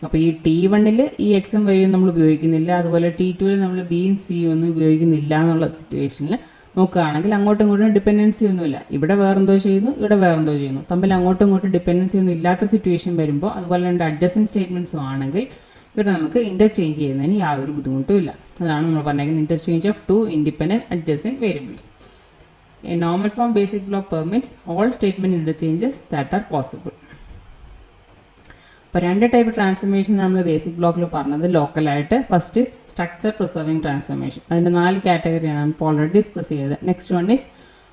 അപ്പോൾ ഈ T1 ഈ എക്സും വൈയും നമ്മൾ ഉപയോഗിക്കുന്നില്ല, അതുപോലെ T2 നമ്മൾ ബിയും സിയും ഒന്നും ഉപയോഗിക്കുന്നില്ല എന്നുള്ള സിറ്റുവേഷനിൽ നോക്കുകയാണെങ്കിൽ അങ്ങോട്ടും ഇങ്ങോട്ടും ഡിപ്പെൻഡൻസി ഒന്നുമില്ല. ഇവിടെ വേറെന്തോ ചെയ്യുന്നു, ഇവിടെ വേറെന്തോ ചെയ്യുന്നു, തമ്മിൽ അങ്ങോട്ടും ഇങ്ങോട്ടും ഡിപ്പെൻഡൻസി ഒന്നും ഇല്ലാത്ത സിറ്റുവേഷൻ വരുമ്പോൾ, അതുപോലെ 2 അഡ്ജസൻറ്റ് സ്റ്റേറ്റ്മെൻറ്റ്സും ആണെങ്കിൽ ഇവിടെ നമുക്ക് ഇൻ്റർചേഞ്ച് ചെയ്യുന്നതിന് യാതൊരു ബുദ്ധിമുട്ടും ഇല്ല. അതാണ് നമ്മൾ പറഞ്ഞേക്കുന്നത് interchange of 2 independent adjacent variables. A normal form basic block permits all statement interchanges that are possible. ഇപ്പോൾ 2 ടൈപ്പ് ട്രാൻസ്ഫോർമേഷൻ നമ്മൾ ബേസിക് ബ്ലോക്കിൽ പറഞ്ഞത് ലോക്കലായിട്ട്. First is structure preserving transformation. അതിൻ്റെ 4 കാറ്റഗറിയാണ് ഇപ്പോൾ ഓൾറെഡി ഡിസ്കസ് ചെയ്തത്. Next one is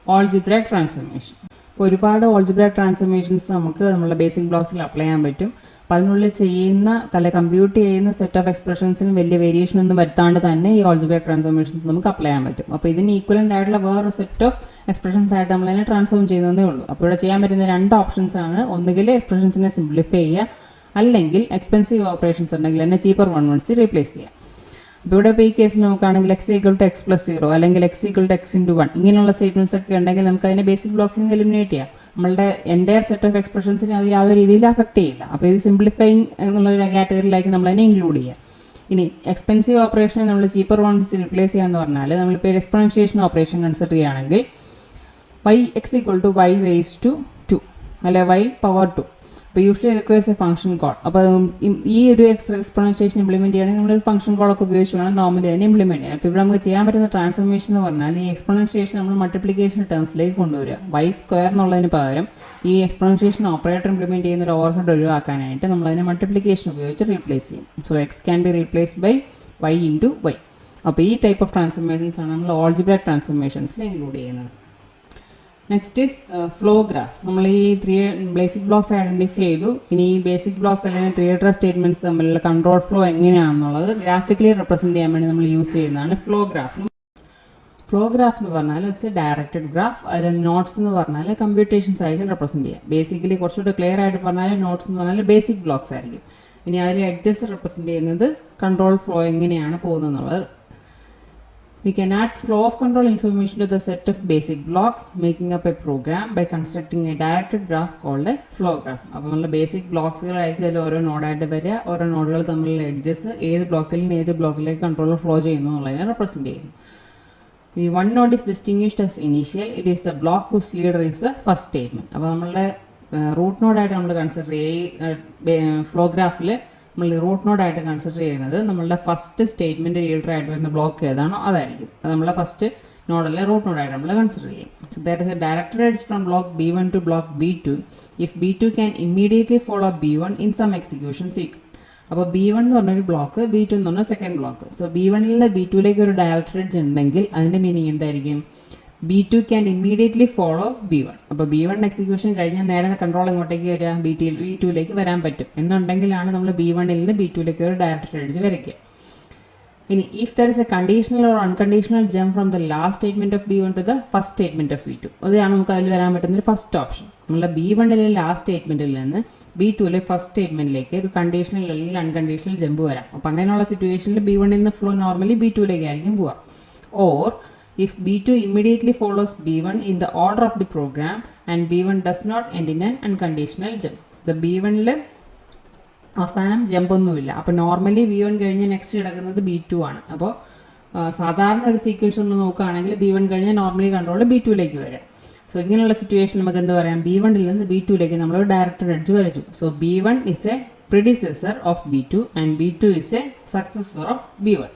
algebraic transformation. ഇപ്പോൾ ഒരുപാട് ഓൾജിബ്രാക് ട്രാൻസ്ഫോർമേഷൻസ് നമുക്ക് നമ്മുടെ ബേസിക് ബ്ലോക്സിൽ അപ്ലൈ ചെയ്യാൻ പറ്റും. അപ്പോൾ അതിനുള്ളിൽ ചെയ്യുന്ന കമ്പ്യൂട്ട് ചെയ്യുന്ന സെറ്റ് ഓഫ് എക്സ്പ്രഷൻസിന് വലിയ വേരിയേഷൻ ഒന്നും വരുത്താണ്ട് തന്നെ ഈ ഓൾജിബ്രാക് ട്രാൻസ്ഫോർമേഷൻസ് നമുക്ക് അപ്ലൈ ചെയ്യാൻ പറ്റും. അപ്പോൾ ഇതിന് ഈക്വലൻ്റ് ആയിട്ടുള്ള വേറൊരു സെറ്റ് ഓഫ് എക്സ്പ്രഷൻസ് ആയിട്ട് നമ്മൾ അതിനെ ട്രാൻസ്ഫോം ചെയ്യുന്നതേ ഉള്ളൂ. അപ്പോൾ ഇവിടെ ചെയ്യാൻ പറ്റുന്ന 2 ഓപ്ഷൻസ് ആണ്. ഒന്നുകിൽ എക്സ്പ്രഷൻസിനെ സിംപ്ലിഫൈ ചെയ്യുക, അല്ലെങ്കിൽ എക്സ്പെൻസീവ് ഓപ്പറേഷൻസ് ഉണ്ടെങ്കിൽ തന്നെ ചീപ്പർ വൺ റീപ്ലേസ് ചെയ്യുക. അപ്പോൾ ഇവിടെ ഇപ്പോൾ ഈ കേസിൽ നോക്കുകയാണെങ്കിൽ x equal to x plus 0 അല്ലെങ്കിൽ x equal to x into 1 ഇങ്ങനെയുള്ള സ്റ്റേറ്റ്മെൻറ്റ്സ് ഒക്കെ ഉണ്ടെങ്കിൽ നമുക്ക് അതിനെ ബേസിക് ബ്ലോക്സിൽ നിന്ന് എലിമിനേറ്റ് ചെയ്യാം. നമ്മളുടെ എൻ്റയർ സെറ്റ് ഓഫ് എക്സ്പ്രഷൻസിനെ അത് യാതൊരു രീതിയിൽ അഫക്റ്റ് ചെയ്യില്ല. അപ്പോൾ ഇത് സിംപ്ലിഫൈങ് എന്നുള്ളൊരു കാറ്റഗറിയിലേക്ക് നമ്മളതിനെ ഇൻക്ലൂഡ് ചെയ്യാം. ഇനി എക്സ്പെൻസീവ് ഓപ്പറേഷനെ നമ്മൾ ചീപ്പർ വൺസ് റിപ്ലേസ് ചെയ്യാന്ന് പറഞ്ഞാൽ നമ്മളിപ്പോൾ എക്സ്പോണൻഷിയേഷൻ ഓപ്പറേഷൻ കൺസിഡർ ചെയ്യുകയാണെങ്കിൽ y x equal to y raise to 2 അല്ലെ y പവർ 2. അപ്പോൾ usually requires a function call. അപ്പോൾ ഈ ഒരു എക്സ്പോണൻഷിയേഷൻ ഇംപ്ലിമെൻറ്റ് ചെയ്യണമെങ്കിൽ നമ്മളൊരു ഫംഗ്ഷൻ കോളൊക്കെ ഉപയോഗിച്ച് വേണം നോർമലി അതിനെ ഇംപ്ലിമെൻറ്റ് ചെയ്യാൻ. അപ്പോൾ ഇവിടെ നമുക്ക് ചെയ്യാൻ പറ്റുന്ന ട്രാൻസ്ഫോർമേഷൻ എന്ന് പറഞ്ഞാൽ ഈ എക്സ്പോണൻഷിയേഷൻ നമ്മൾ മൾട്ടിപ്ലിക്കേഷൻ ടേംസിലേക്ക് കൊണ്ടുവരിക. y സ്ക്വയർ എന്നുള്ളതിന് പകരം ഈ എക്സ്പോണൻഷിയേഷൻ ഓപ്പറേറ്റർ ഇംപ്ലിമെൻറ്റ് ചെയ്യുന്ന ഒരു ഓവർഹെഡ് ഒഴിവാക്കാനായിട്ട് നമ്മളതിനെ മൾട്ടിപ്ലിക്കേഷൻ ഉപയോഗിച്ച് റീപ്ലേസ് ചെയ്യും. So x can be replaced by y into y. അപ്പോൾ ഈ ടൈപ്പ് ഓഫ് ട്രാൻസ്ഫോർമേഷൻസ് ആണ് നമ്മൾ ഓൾജിബ്രാക് ട്രാൻസ്ഫോർമേഷൻസിൽ ഇൻക്ലൂഡ് ചെയ്യുന്നത്. Next is flow graph. നമ്മൾ ഈ 3 ബേസിക് ബ്ലോക്സ് ഐഡൻറ്റിഫൈ ചെയ്തു. ഇനി ഈ ബേസിക് ബ്ലോക്സ് അല്ലെങ്കിൽ 3 അഡ്രസ് സ്റ്റേറ്റ്മെൻറ്റ്സ് തമ്മിലുള്ള കൺട്രോൾ ഫ്ലോ എങ്ങനെയാണെന്നുള്ളത് ഗ്രാഫിക്കലി റെപ്രസെൻറ്റ് ചെയ്യാൻ വേണ്ടി നമ്മൾ യൂസ് ചെയ്യുന്നതാണ് ഫ്ലോ ഗ്രാഫ്. ഫ്ലോ ഗ്രാഫ് എന്ന് പറഞ്ഞാൽ ഇറ്റ്സ് എ ഡയറക്റ്റഡ് ഗ്രാഫ്. അതിൽ നോട്ട്സ് എന്ന് പറഞ്ഞാൽ കമ്പ്യൂട്ടേഷൻസ് ആയിരിക്കും റെപ്രസെൻറ്റ് ചെയ്യുക. ബേസിക്കലി കുറച്ചുകൂടി ക്ലിയർ ആയിട്ട് പറഞ്ഞാൽ നോട്ട്സ് എന്ന് പറഞ്ഞാൽ ബേസിക് ബ്ലോക്സ് ആയിരിക്കും. ഇനി അതിൽ എഡ്ജസ് റെപ്രസെൻറ്റ് ചെയ്യുന്നത് കൺട്രോൾ ഫ്ലോ എങ്ങനെയാണ് പോകുന്നത് എന്നുള്ളത്. We can add flow of control information to the set of basic blocks, making up a program by constructing a directed graph called a flow graph. അപ്പോൾ നമ്മൾ basic ബ്ലോക്സുകളായിരിക്കും അതിൽ ഓരോ നോഡായിട്ട് വരിക. ഓരോ നോഡുകൾ തമ്മിലുള്ള എഡ്ജസ് ഏത് ബ്ലോക്കിൽ നിന്ന് ഏത് ബ്ലോക്കിലേക്ക് കൺട്രോൾ ഫ്ലോ ചെയ്യുന്നു എന്നുള്ളതിനെ റെപ്രസെൻറ്റ് ചെയ്യുന്നു. ഈ one node is distinguished as initial. It is the block whose leader is the first statement. അപ്പോൾ നമ്മളുടെ റൂട്ട് നോഡായിട്ട് നമ്മൾ കൺസിഡർ ഫ്ലോ ഗ്രാഫിൽ നമ്മൾ റൂട്ട് നോഡായിട്ട് കൺസിഡർ ചെയ്യുന്നത് നമ്മളുടെ ഫസ്റ്റ് സ്റ്റേറ്റ്മെൻറ്റ് ലീഡറായിട്ട് വരുന്ന ബ്ലോക്ക് ഏതാണോ അതായിരിക്കും. അത് നമ്മളെ ഫസ്റ്റ് നോഡല്ലേ റൂട്ട് നോഡായിട്ട് നമ്മൾ കൺസിഡർ ചെയ്യും. So that is a directed edge from block B1 to block B2 if B2 can immediately follow B1 in some execution sequence. അപ്പോൾ B1 എന്ന് പറഞ്ഞൊരു ബ്ലോക്ക്, B2 എന്ന് പറഞ്ഞ സെക്കൻഡ് ബ്ലോക്ക്. സോ B1 നിന്ന് B2ലേക്ക് ഒരു directed edge ഉണ്ടെങ്കിൽ അതിൻ്റെ meaning എന്തായിരിക്കും? B2 can immediately follow B1. അപ്പോൾ B1 എക്സിക്യൂഷൻ കഴിഞ്ഞാൽ നേരെ കൺട്രോൾ എങ്ങോട്ടേക്ക് വരിക? B2ലേക്ക് വരാൻ പറ്റും എന്നുണ്ടെങ്കിലാണ് നമ്മൾ B1 നിന്ന് B2ലേക്ക് ഒരു ഡയറക്റ്റഡ് എഡ്ജ് വരയ്ക്കുക. ഇനി if there is a conditional or unconditional jump from the last statement of B1 to the first statement of B2, അതാണ് നമുക്ക് അതിൽ വരാൻ പറ്റുന്ന ഒരു ഫസ്റ്റ് ഓപ്ഷൻ. നമ്മളെ B1 ലാസ്റ്റ് സ്റ്റേറ്റ്മെൻറ്റിൽ നിന്ന് B2 ഫസ്റ്റ് സ്റ്റേറ്റ്മെൻറ്റിലേക്ക് ഒരു കണ്ടീഷണൽ അല്ലെങ്കിൽ അൺകണ്ടീഷണൽ ജമ്പ് വരാം. അപ്പോൾ അങ്ങനെയുള്ള സിറ്റുവേഷനിൽ B1 നിന്ന് ഫ്ലോ നോർമലി B2ലേക്ക് ആയിരിക്കും പോവുക. Or if B2 immediately follows B1 in the order of the program and B1 does not end in an unconditional jump. The B1 അവസാനം ജമ്പ് ഒന്നുമില്ല. അപ്പോൾ നോർമലി B1 കഴിഞ്ഞ് നെക്സ്റ്റ് കിടക്കുന്നത് B2 ആണ്. അപ്പോൾ സാധാരണ ഒരു സീക്വൻസ് ഒന്ന് നോക്കുകയാണെങ്കിൽ B1 കഴിഞ്ഞാൽ നോർമലി കൺട്രോൾ B2ലേക്ക് വരാം. സോ ഇങ്ങനെയുള്ള സിറ്റുവേഷൻ നമുക്ക് എന്ത് പറയാം? B1 നിന്ന് B2ലേക്ക് നമ്മൾ ഡയറക്റ്റഡ് എഡ്ജ് വരച്ചു. So B1 is a predecessor of B2 and B2 is a successor of B1.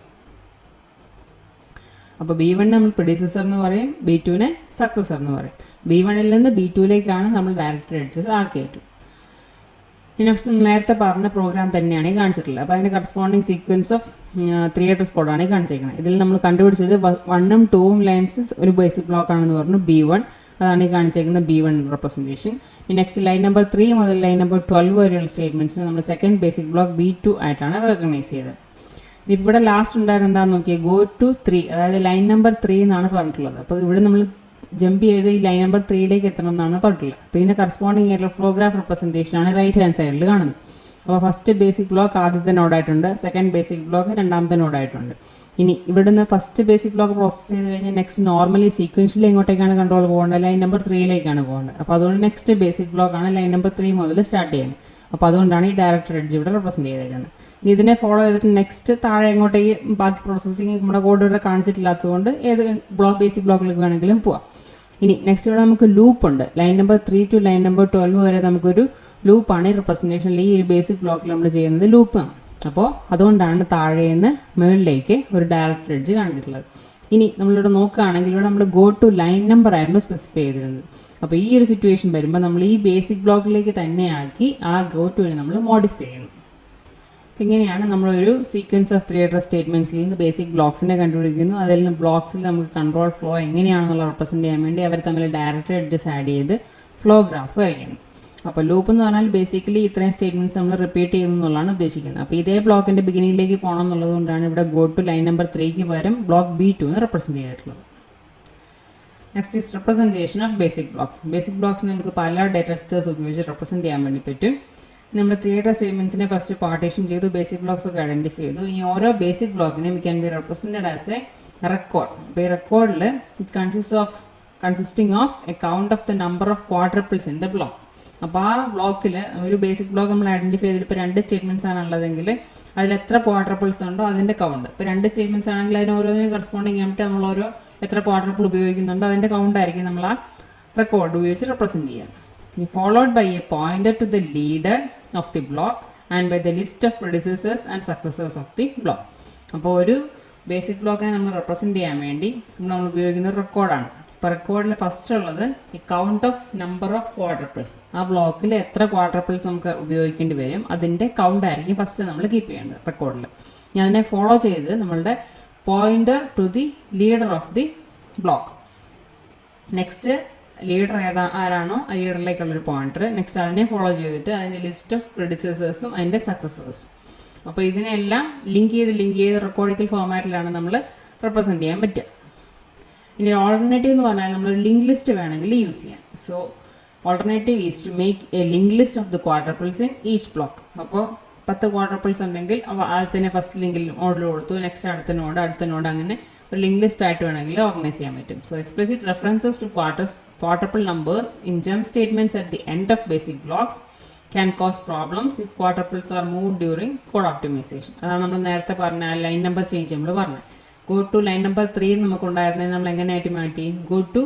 അപ്പോൾ B1 നമ്മൾ പ്രിഡിസസർ എന്ന് പറയും, B2 സക്സസർ എന്ന് പറയും. B1 നിന്ന് B2ലേക്കാണ് നമ്മൾ ഡയറക്റ്റഡ് എഡ്ജസ് ആക്കിയിട്ടുള്ളത്. നെക്സ്റ്റ് നമ്മൾ നേരത്തെ പറഞ്ഞ പ്രോഗ്രാം തന്നെയാണ് ഈ കാണിച്ചിട്ടുള്ളത്. അപ്പോൾ അതിൻ്റെ കറസ്പോണ്ടിങ് സീക്വൻസ് ഓഫ് 3 അഡ്രസ് കോഡാണ് ഈ കാണിച്ചിരിക്കുന്നത്. ഇതിൽ നമ്മൾ കണ്ടുപിടിച്ചത് 1ഉം 2ഉം ലൈൻസ് ഒരു ബേസിക് ബ്ലോക്ക് ആണെന്ന് പറഞ്ഞു B1. അതാണ് ഈ കാണിച്ചിരിക്കുന്ന B1 representation. Next line number 3 മുതൽ ലൈൻ നമ്പർ 12 വരെയുള്ള സ്റ്റേറ്റ്മെൻറ്റ്സിന് നമ്മൾ സെക്കൻഡ് ബേസിക് ബ്ലോക്ക് B2 ആയിട്ടാണ് റെക്കഗ്നൈസ് ചെയ്തത്. ഇവിടെ ലാസ്റ്റ് ഉണ്ടായിരുന്ന എന്താണെന്ന് നോക്കിയാൽ ഗോ ടു 3, അതായത് ലൈൻ നമ്പർ 3 എന്നാണ് പറഞ്ഞിട്ടുള്ളത്. അപ്പോൾ ഇവിടെ നമ്മൾ ജമ്പ് ചെയ്ത് ഈ ലൈൻ നമ്പർ 3ലേക്ക് എത്തണം എന്നാണ് പറഞ്ഞിട്ടുള്ളത്. അപ്പോൾ ഇതിൻ്റെ കറസ്പോണ്ടിങ് ആയിട്ടുള്ള ഫ്ലോഗ്രാഫ് റെപ്രസെൻറ്റേഷൻ ആണ് റൈറ്റ് ഹാൻഡ് സൈഡിൽ കാണുന്നത്. അപ്പോൾ ഫസ്റ്റ് ബേസിക് ബ്ലോക്ക് ആദ്യത്തെ നോഡായിട്ടുണ്ട്, സെക്കൻഡ് ബേസിക് ബ്ലോക്ക് രണ്ടാമത്തെ നോഡായിട്ടുണ്ട്. ഇനി ഇവിടുന്ന് ഫസ്റ്റ് ബേസിക് ബ്ലോക്ക് പ്രോസസ്സ് ചെയ്ത് കഴിഞ്ഞാൽ നെക്സ്റ്റ് നോർമലി സീക്വൻഷ്യലി എങ്ങോട്ടേക്കാണ് കൺട്രോൾ പോകേണ്ടത്? ലൈൻ നമ്പർ 3ലേക്കാണ് പോകേണ്ടത്. അപ്പോൾ അതുകൊണ്ട് നെക്സ്റ്റ് ബേസിക് ബ്ലോക്കാണ് ലൈൻ നമ്പർ 3 മുതൽ സ്റ്റാർട്ട് ചെയ്യുന്നത്. അപ്പോൾ അതുകൊണ്ടാണ് ഈ ഡയറക്റ്റഡ് എഡ്ജ് ഇവിടെ റെപ്രസെൻറ്റ് ചെയ്തേക്കുന്നത്. ഇതിനെ ഫോളോ ചെയ്തിട്ട് നെക്സ്റ്റ് താഴെ എങ്ങോട്ടേക്ക് ബാക്കി പ്രോസസ്സിങ് നമ്മുടെ കോഡ് ഇവിടെ കാണിച്ചിട്ടില്ലാത്തതുകൊണ്ട് ഏത് ബേസിക് ബ്ലോക്കിലേക്ക് വേണമെങ്കിലും പോവാം. ഇനി നെക്സ്റ്റ് ഇവിടെ നമുക്ക് ലൂപ്പ് ഉണ്ട്. Line number 3 to line number 12 വരെ നമുക്കൊരു ലൂപ്പാണ് ഈ റെപ്രസെൻറ്റേഷനിൽ ഈ ഒരു ബേസിക് ബ്ലോക്കിൽ നമ്മൾ ചെയ്യുന്നത് ലൂപ്പാണ്. അപ്പോൾ അതുകൊണ്ടാണ് താഴെ നിന്ന് മുകളിലേക്ക് ഒരു ഡയറക്റ്റഡ് എഡ്ജ് കാണിച്ചിട്ടുള്ളത്. ഇനി നമ്മളിവിടെ നോക്കുകയാണെങ്കിൽ ഇവിടെ നമ്മൾ ഗോ ടു ലൈൻ നമ്പർ ആയിരുന്നു സ്പെസിഫൈ ചെയ്തിരുന്നത്. അപ്പോൾ ഈ ഒരു സിറ്റുവേഷൻ വരുമ്പോൾ നമ്മൾ ഈ ബേസിക് ബ്ലോക്കിലേക്ക് തന്നെ ആക്കി ആ ഗോ ടുവിനെ നമ്മൾ മോഡിഫൈ ചെയ്യണം. ഇങ്ങനെയാണ് നമ്മളൊരു സീക്വൻസ് ഓഫ് 3 അഡ്രസ് സ്റ്റേറ്റ്മെൻറ്റ്സിൽ നിന്ന് ബേസിക് ബ്ലോക്സിനെ കണ്ടുപിടിക്കുന്നു. അതിൽ നിന്ന് ബ്ലോക്സിൽ നമുക്ക് കൺട്രോൾ ഫ്ലോ എങ്ങനെയാണെന്നുള്ള റെപ്രസെൻറ്റ് ചെയ്യാൻ വേണ്ടി അവർ തമ്മിൽ ഡയറക്റ്റഡ് എഡ്ജസ് ആഡ് ചെയ്ത് ഫ്ലോ ഗ്രാഫ് വരയ്ക്കണം. അപ്പോൾ ലൂപ്പ് എന്ന് പറഞ്ഞാൽ ബേസിക്കലി ഇത്രയും സ്റ്റേറ്റ്മെൻറ്റ്സ് നമ്മൾ റിപ്പീറ്റ് ചെയ്യുന്നു എന്നുള്ളതാണ് ഉദ്ദേശിക്കുന്നത്. അപ്പോൾ ഇതേ ബ്ലോക്കിൻ്റെ ബിഗിനിങ്ങിലേക്ക് പോകണം എന്നുള്ളതുകൊണ്ടാണ് ഇവിടെ ഗോ ടു ലൈൻ നമ്പർ 3ക്ക് പകരം ബ്ലോക്ക് B2 എന്ന് റെപ്രസെൻറ്റ് ചെയ്തിട്ടുള്ളത്. Next is representation of basic blocks. Basic ബ്ലോക്സിന് നമുക്ക് പല ഡേറ്റ സ്ട്രക്ചേഴ്സ് ഉപയോഗിച്ച് റെപ്രസെൻറ്റ് ചെയ്യാൻ വേണ്ടി പറ്റും. നമ്മൾ തിയേറ്റർ സ്റ്റേറ്റ്മെന്റ്സിനെ ഫസ്റ്റ് പാർട്ടീഷൻ ചെയ്തു, ബേസിക് ബ്ലോക്സ് ഒക്കെ ഐഡന്റിഫൈ ചെയ്തു. ഇനി ഓരോ ബേസിക് ബ്ലോക്കിനെ we can be represented as a record. അപ്പോൾ ഈ റെക്കോർഡിൽ it consisting of a count of the number of quadruples in the block. അപ്പോൾ ആ ബ്ലോക്കിൽ ഒരു ബേസിക് ബ്ലോക്ക് നമ്മൾ ഐഡന്റിഫൈ ചെയ്തിട്ട് ഇപ്പോൾ 2 സ്റ്റേറ്റ്മെന്റ്സ് ആണ് ഉള്ളതെങ്കിൽ അതിൽ എത്ര ക്വാഡ്രപ്പിൾസ് ഉണ്ടോ അതിൻ്റെ കൗണ്ട്. ഇപ്പോൾ 2 സ്റ്റേറ്റ്മെന്റ്സ് ആണെങ്കിൽ അതിന് ഓരോന്നിനും കറസ്പോണ്ടിങ് ആയിട്ട് നമ്മൾ ഓരോ എത്ര ക്വാഡ്രപ്പിൾ ഉപയോഗിക്കുന്നുണ്ടോ അതിൻ്റെ കൗണ്ട് ആയിരിക്കും നമ്മൾ ആ റെക്കോർഡ് ഉപയോഗിച്ച് റെപ്രസെൻറ്റ് ചെയ്യാം. ഇനി followed by a pointer to the leader of the block and by the list of producers and successors of the block. അപ്പോൾ ഒരു ബേസിക് ബ്ലോക്കിനെ നമ്മൾ റെപ്രസെൻറ്റ് ചെയ്യാൻ വേണ്ടി നമ്മൾ ഉപയോഗിക്കുന്ന ഒരു റെക്കോർഡാണ്. ഇപ്പോൾ റെക്കോർഡിൽ ഫസ്റ്റ് ഉള്ളത് ഈ കൗണ്ട് ഓഫ് നമ്പർ ഓഫ് ക്വാഡ്രപ്പിൾസ്. ആ ബ്ലോക്കിൽ എത്ര ക്വാഡ്രപ്പിൾസ് നമുക്ക് ഉപയോഗിക്കേണ്ടി വരും അതിൻ്റെ കൗണ്ട് ആയിരിക്കും ഫസ്റ്റ് നമ്മൾ കീപ്പ് ചെയ്യേണ്ടത് റെക്കോർഡിൽ. ഞാൻ അതിനെ ഫോളോ ചെയ്ത് നമ്മളുടെ pointer to the leader of the block. Next leader ആരാണോ ആ ലീഡറിലേക്കുള്ളൊരു പോയിന്റർ. നെക്സ്റ്റ് അതിനെ ഫോളോ ചെയ്തിട്ട് അതിൻ്റെ ലിസ്റ്റ് ഓഫ് പ്രൊഡ്യൂസേഴ്സും അതിൻ്റെ സക്സസേഴ്സും. അപ്പോൾ ഇതിനെല്ലാം ലിങ്ക് ചെയ്ത് റെക്കോർഡിക്കൽ ഫോർമാറ്റിലാണ് നമ്മൾ റെപ്രസെൻറ്റ് ചെയ്യാൻ പറ്റുക. ഇനി ഓൾട്ടർനേറ്റീവ് എന്ന് പറഞ്ഞാൽ നമ്മളൊരു ലിങ്ക് ലിസ്റ്റ് വേണമെങ്കിൽ യൂസ് ചെയ്യാം. So alternative is to make a link list of the quadruples in each block. അപ്പോൾ 10 ക്വാഡ്രപ്പിൾസ് ഉണ്ടെങ്കിൽ ആദ്യത്തെ ഫസ്റ്റ് ലിങ്കിൽ ഓർഡർ കൊടുത്തു, നെക്സ്റ്റ് അടുത്ത നോഡ് അങ്ങനെ ഒരു ലിങ്ക് ലിസ്റ്റ് ആയിട്ട് വേണമെങ്കിൽ ഓർഗനൈസ് ചെയ്യാൻ പറ്റും. So explicit references to quadruple numbers in jump statements at the end of basic blocks can cause problems if quadruples are move during code optimisation. അതാണ് നമ്മൾ നേരത്തെ പറഞ്ഞ ലൈൻ നമ്പർ ചേഞ്ച് നമ്മൾ പറഞ്ഞത്. ഗോ ടു ലൈൻ നമ്പർ 3 നമുക്കുണ്ടായിരുന്നത് നമ്മൾ എങ്ങനെയായിട്ട് മാറ്റി, ഗോ ടു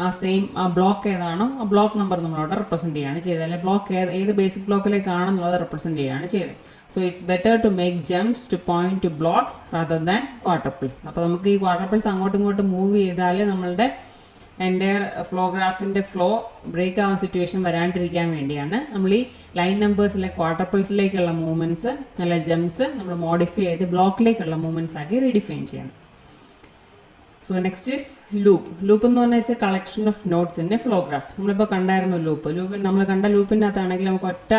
ആ സെയിം ആ ബ്ലോക്ക് ഏതാണോ ആ ബ്ലോക്ക് നമ്പർ നമ്മളവിടെ റെപ്രസെൻറ്റ് ചെയ്യുകയാണ് ചെയ്തത്. അല്ലെങ്കിൽ ബ്ലോക്ക് ഏത് ബേസിക് ബ്ലോക്കിലേക്കാണെന്നുള്ളത് റെപ്രസെൻറ്റ് ചെയ്യുകയാണ് ചെയ്തത്. So it's better to make jumps to point to blocks rather than quadruples. അപ്പോൾ നമുക്ക് ഈ ക്വാഡ്രപ്പിൾസ് അങ്ങോട്ടും ഇങ്ങോട്ടും മൂവ് ചെയ്താൽ നമ്മളുടെ എൻ്റെ ഫ്ലോഗ്രാഫിൻ്റെ ഫ്ലോ ബ്രേക്ക് ആവുന്ന സിറ്റുവേഷൻ വരാണ്ടിരിക്കാൻ വേണ്ടിയാണ് നമ്മൾ ഈ ലൈൻ നമ്പേഴ്സിലെ ക്വാഡ്രപ്പിൾസിലേക്കുള്ള മൂവ്മെൻറ്റ്സ് അല്ല ജംപ്സ് നമ്മൾ മോഡിഫൈ ചെയ്ത് ബ്ലോക്കിലേക്കുള്ള മൂവ്മെൻറ്റ്സ് ആക്കി റീഡിഫൈൻ ചെയ്യണം. So next is loop. Loop എന്ന് പറഞ്ഞാൽ ഇറ്റ്സ് എ കളക്ഷൻ ഓഫ് നോട്ട്സിൻ്റെ ഫ്ലോഗ്രാഫ്. നമ്മളിപ്പോൾ കണ്ടായിരുന്നു ലൂപ്പിൽ നമ്മൾ കണ്ട ലൂപ്പിനകത്താണെങ്കിൽ നമുക്ക് ഒറ്റ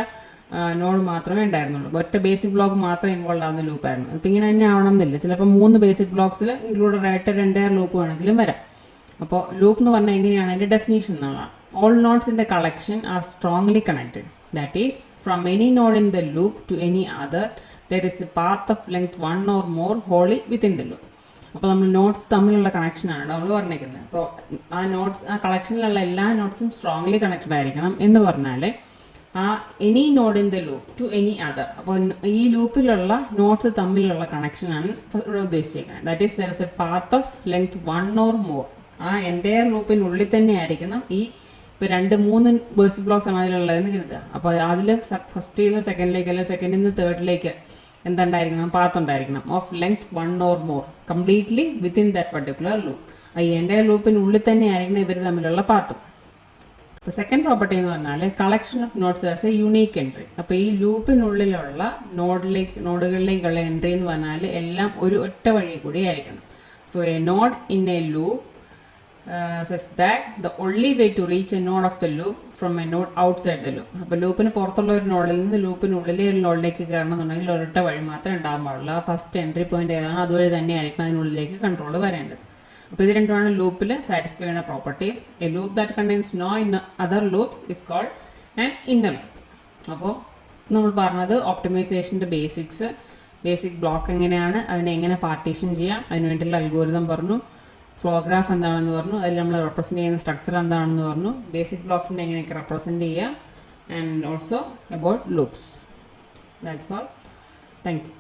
നോഡ് മാത്രമേ ഉണ്ടായിരുന്നുള്ളൂ, ഒറ്റ ബേസിക് ബ്ലോക്ക് മാത്രം ഇൻവോൾവ് ആവുന്ന ലൂപ്പായിരുന്നു. ഇപ്പം ഇങ്ങനെ തന്നെ ആവണമെന്നില്ല, ചിലപ്പോൾ 3 ബേസിക് ബ്ലോക്സിൽ ഇൻക്ലൂഡഡ് ആയിട്ട് ഒരു എൻ്റയർ ലൂപ്പ് വേണമെങ്കിലും വരാം. അപ്പോൾ ലൂപ്പ് എന്ന് പറഞ്ഞാൽ എങ്ങനെയാണ് അതിൻ്റെ ഡെഫിനേഷൻ എന്നുള്ളതാണ്. All nodes in the collection are strongly connected. That is from any node in the loop to any other there is a path of length 1 or more wholly within the loop. അപ്പോൾ നമ്മൾ notes തമ്മിലുള്ള കണക്ഷനാണ് നമ്മൾ പറഞ്ഞിരിക്കുന്നത്. അപ്പോൾ ആ കളക്ഷനിലുള്ള എല്ലാ നോട്ട്സും strongly connected ആയിരിക്കണം എന്ന് പറഞ്ഞാൽ ആ any node in the loop to any other. അപ്പോൾ ഈ ലൂപ്പിലുള്ള നോട്ട്സ് തമ്മിലുള്ള കണക്ഷനാണ് ഇവിടെ ഉദ്ദേശിച്ചിരിക്കുന്നത്. That is there is a path of length 1 or more. ആ എൻ്റയർ ലൂപ്പിനുള്ളിൽ തന്നെ ആയിരിക്കണം ഈ ഇപ്പോൾ 2-3 ബേസിക് ബ്ലോക്സ് ആണ് അതിലുള്ളതെന്ന് കരുതുക. അപ്പോൾ അതിൽ ഫസ്റ്റിൽ നിന്ന് സെക്കൻഡിലേക്ക് അല്ലെങ്കിൽ സെക്കൻഡിൽ നിന്ന് തേർഡിലേക്ക് എന്തുണ്ടായിരിക്കണം, പാത്ത് ഉണ്ടായിരിക്കണം of length 1 or more completely within that particular loop. ഈ എൻ്റയർ ലൂപ്പിനുള്ളിൽ തന്നെ ആയിരിക്കണം ഇവർ തമ്മിലുള്ള പാത്തും. അപ്പോൾ സെക്കൻഡ് പ്രോപ്പർട്ടി എന്ന് പറഞ്ഞാൽ collection of notes as A unique entry. അപ്പോൾ ഈ ലൂപ്പിനുള്ളിലുള്ള നോഡുകളിലേക്കുള്ള എൻട്രി എന്ന് പറഞ്ഞാൽ എല്ലാം ഒരു ഒറ്റ വഴി കൂടി ആയിരിക്കണം. So A node in A loop says that the only way to reach a node of the loop from a node outside the loop. അപ്പോൾ ലൂപ്പിന് പുറത്തുള്ള ഒരു നോഡിൽ നിന്ന് ലൂപ്പിനുള്ളിലെ ഒരു നോഡിലേക്ക് കയറണം എന്നുണ്ടെങ്കിൽ ഒരൊറ്റ വഴി മാത്രമേ ഉണ്ടാകാൻ പാടുള്ളൂ. ആ ഫസ്റ്റ് എൻട്രി പോയിന്റ് ഏതാണ് അതുവഴി തന്നെ ആയിരിക്കണം അതിനുള്ളിലേക്ക് കൺട്രോൾ വരേണ്ടത്. അപ്പോൾ ഇത് രണ്ടുമാണ് ലൂപ്പിൽ സാറ്റിസ്ഫൈ ചെയ്യുന്ന properties. A loop that contains no in other loops is called an inner loop. അപ്പോൾ നമ്മൾ പറഞ്ഞത് ഓപ്റ്റിമൈസേഷൻ്റെ ബേസിക് ബ്ലോക്ക് എങ്ങനെയാണ്, അതിനെ എങ്ങനെ പാർട്ടീഷൻ ചെയ്യാം, അതിന് വേണ്ടിയുള്ള അൽഗോരിതം പറഞ്ഞു, ഫ്ലോഗ്രാഫ് എന്താണെന്ന് പറഞ്ഞു, അതിൽ നമ്മൾ റെപ്രസെൻറ്റ് ചെയ്യുന്ന സ്ട്രക്ചർ എന്താണെന്ന് പറഞ്ഞു, ബേസിക് ബ്ലോക്സിനെ എങ്ങനെയൊക്കെ റെപ്രസെൻറ്റ് ചെയ്യുക, and also about loops. That's all. Thank you.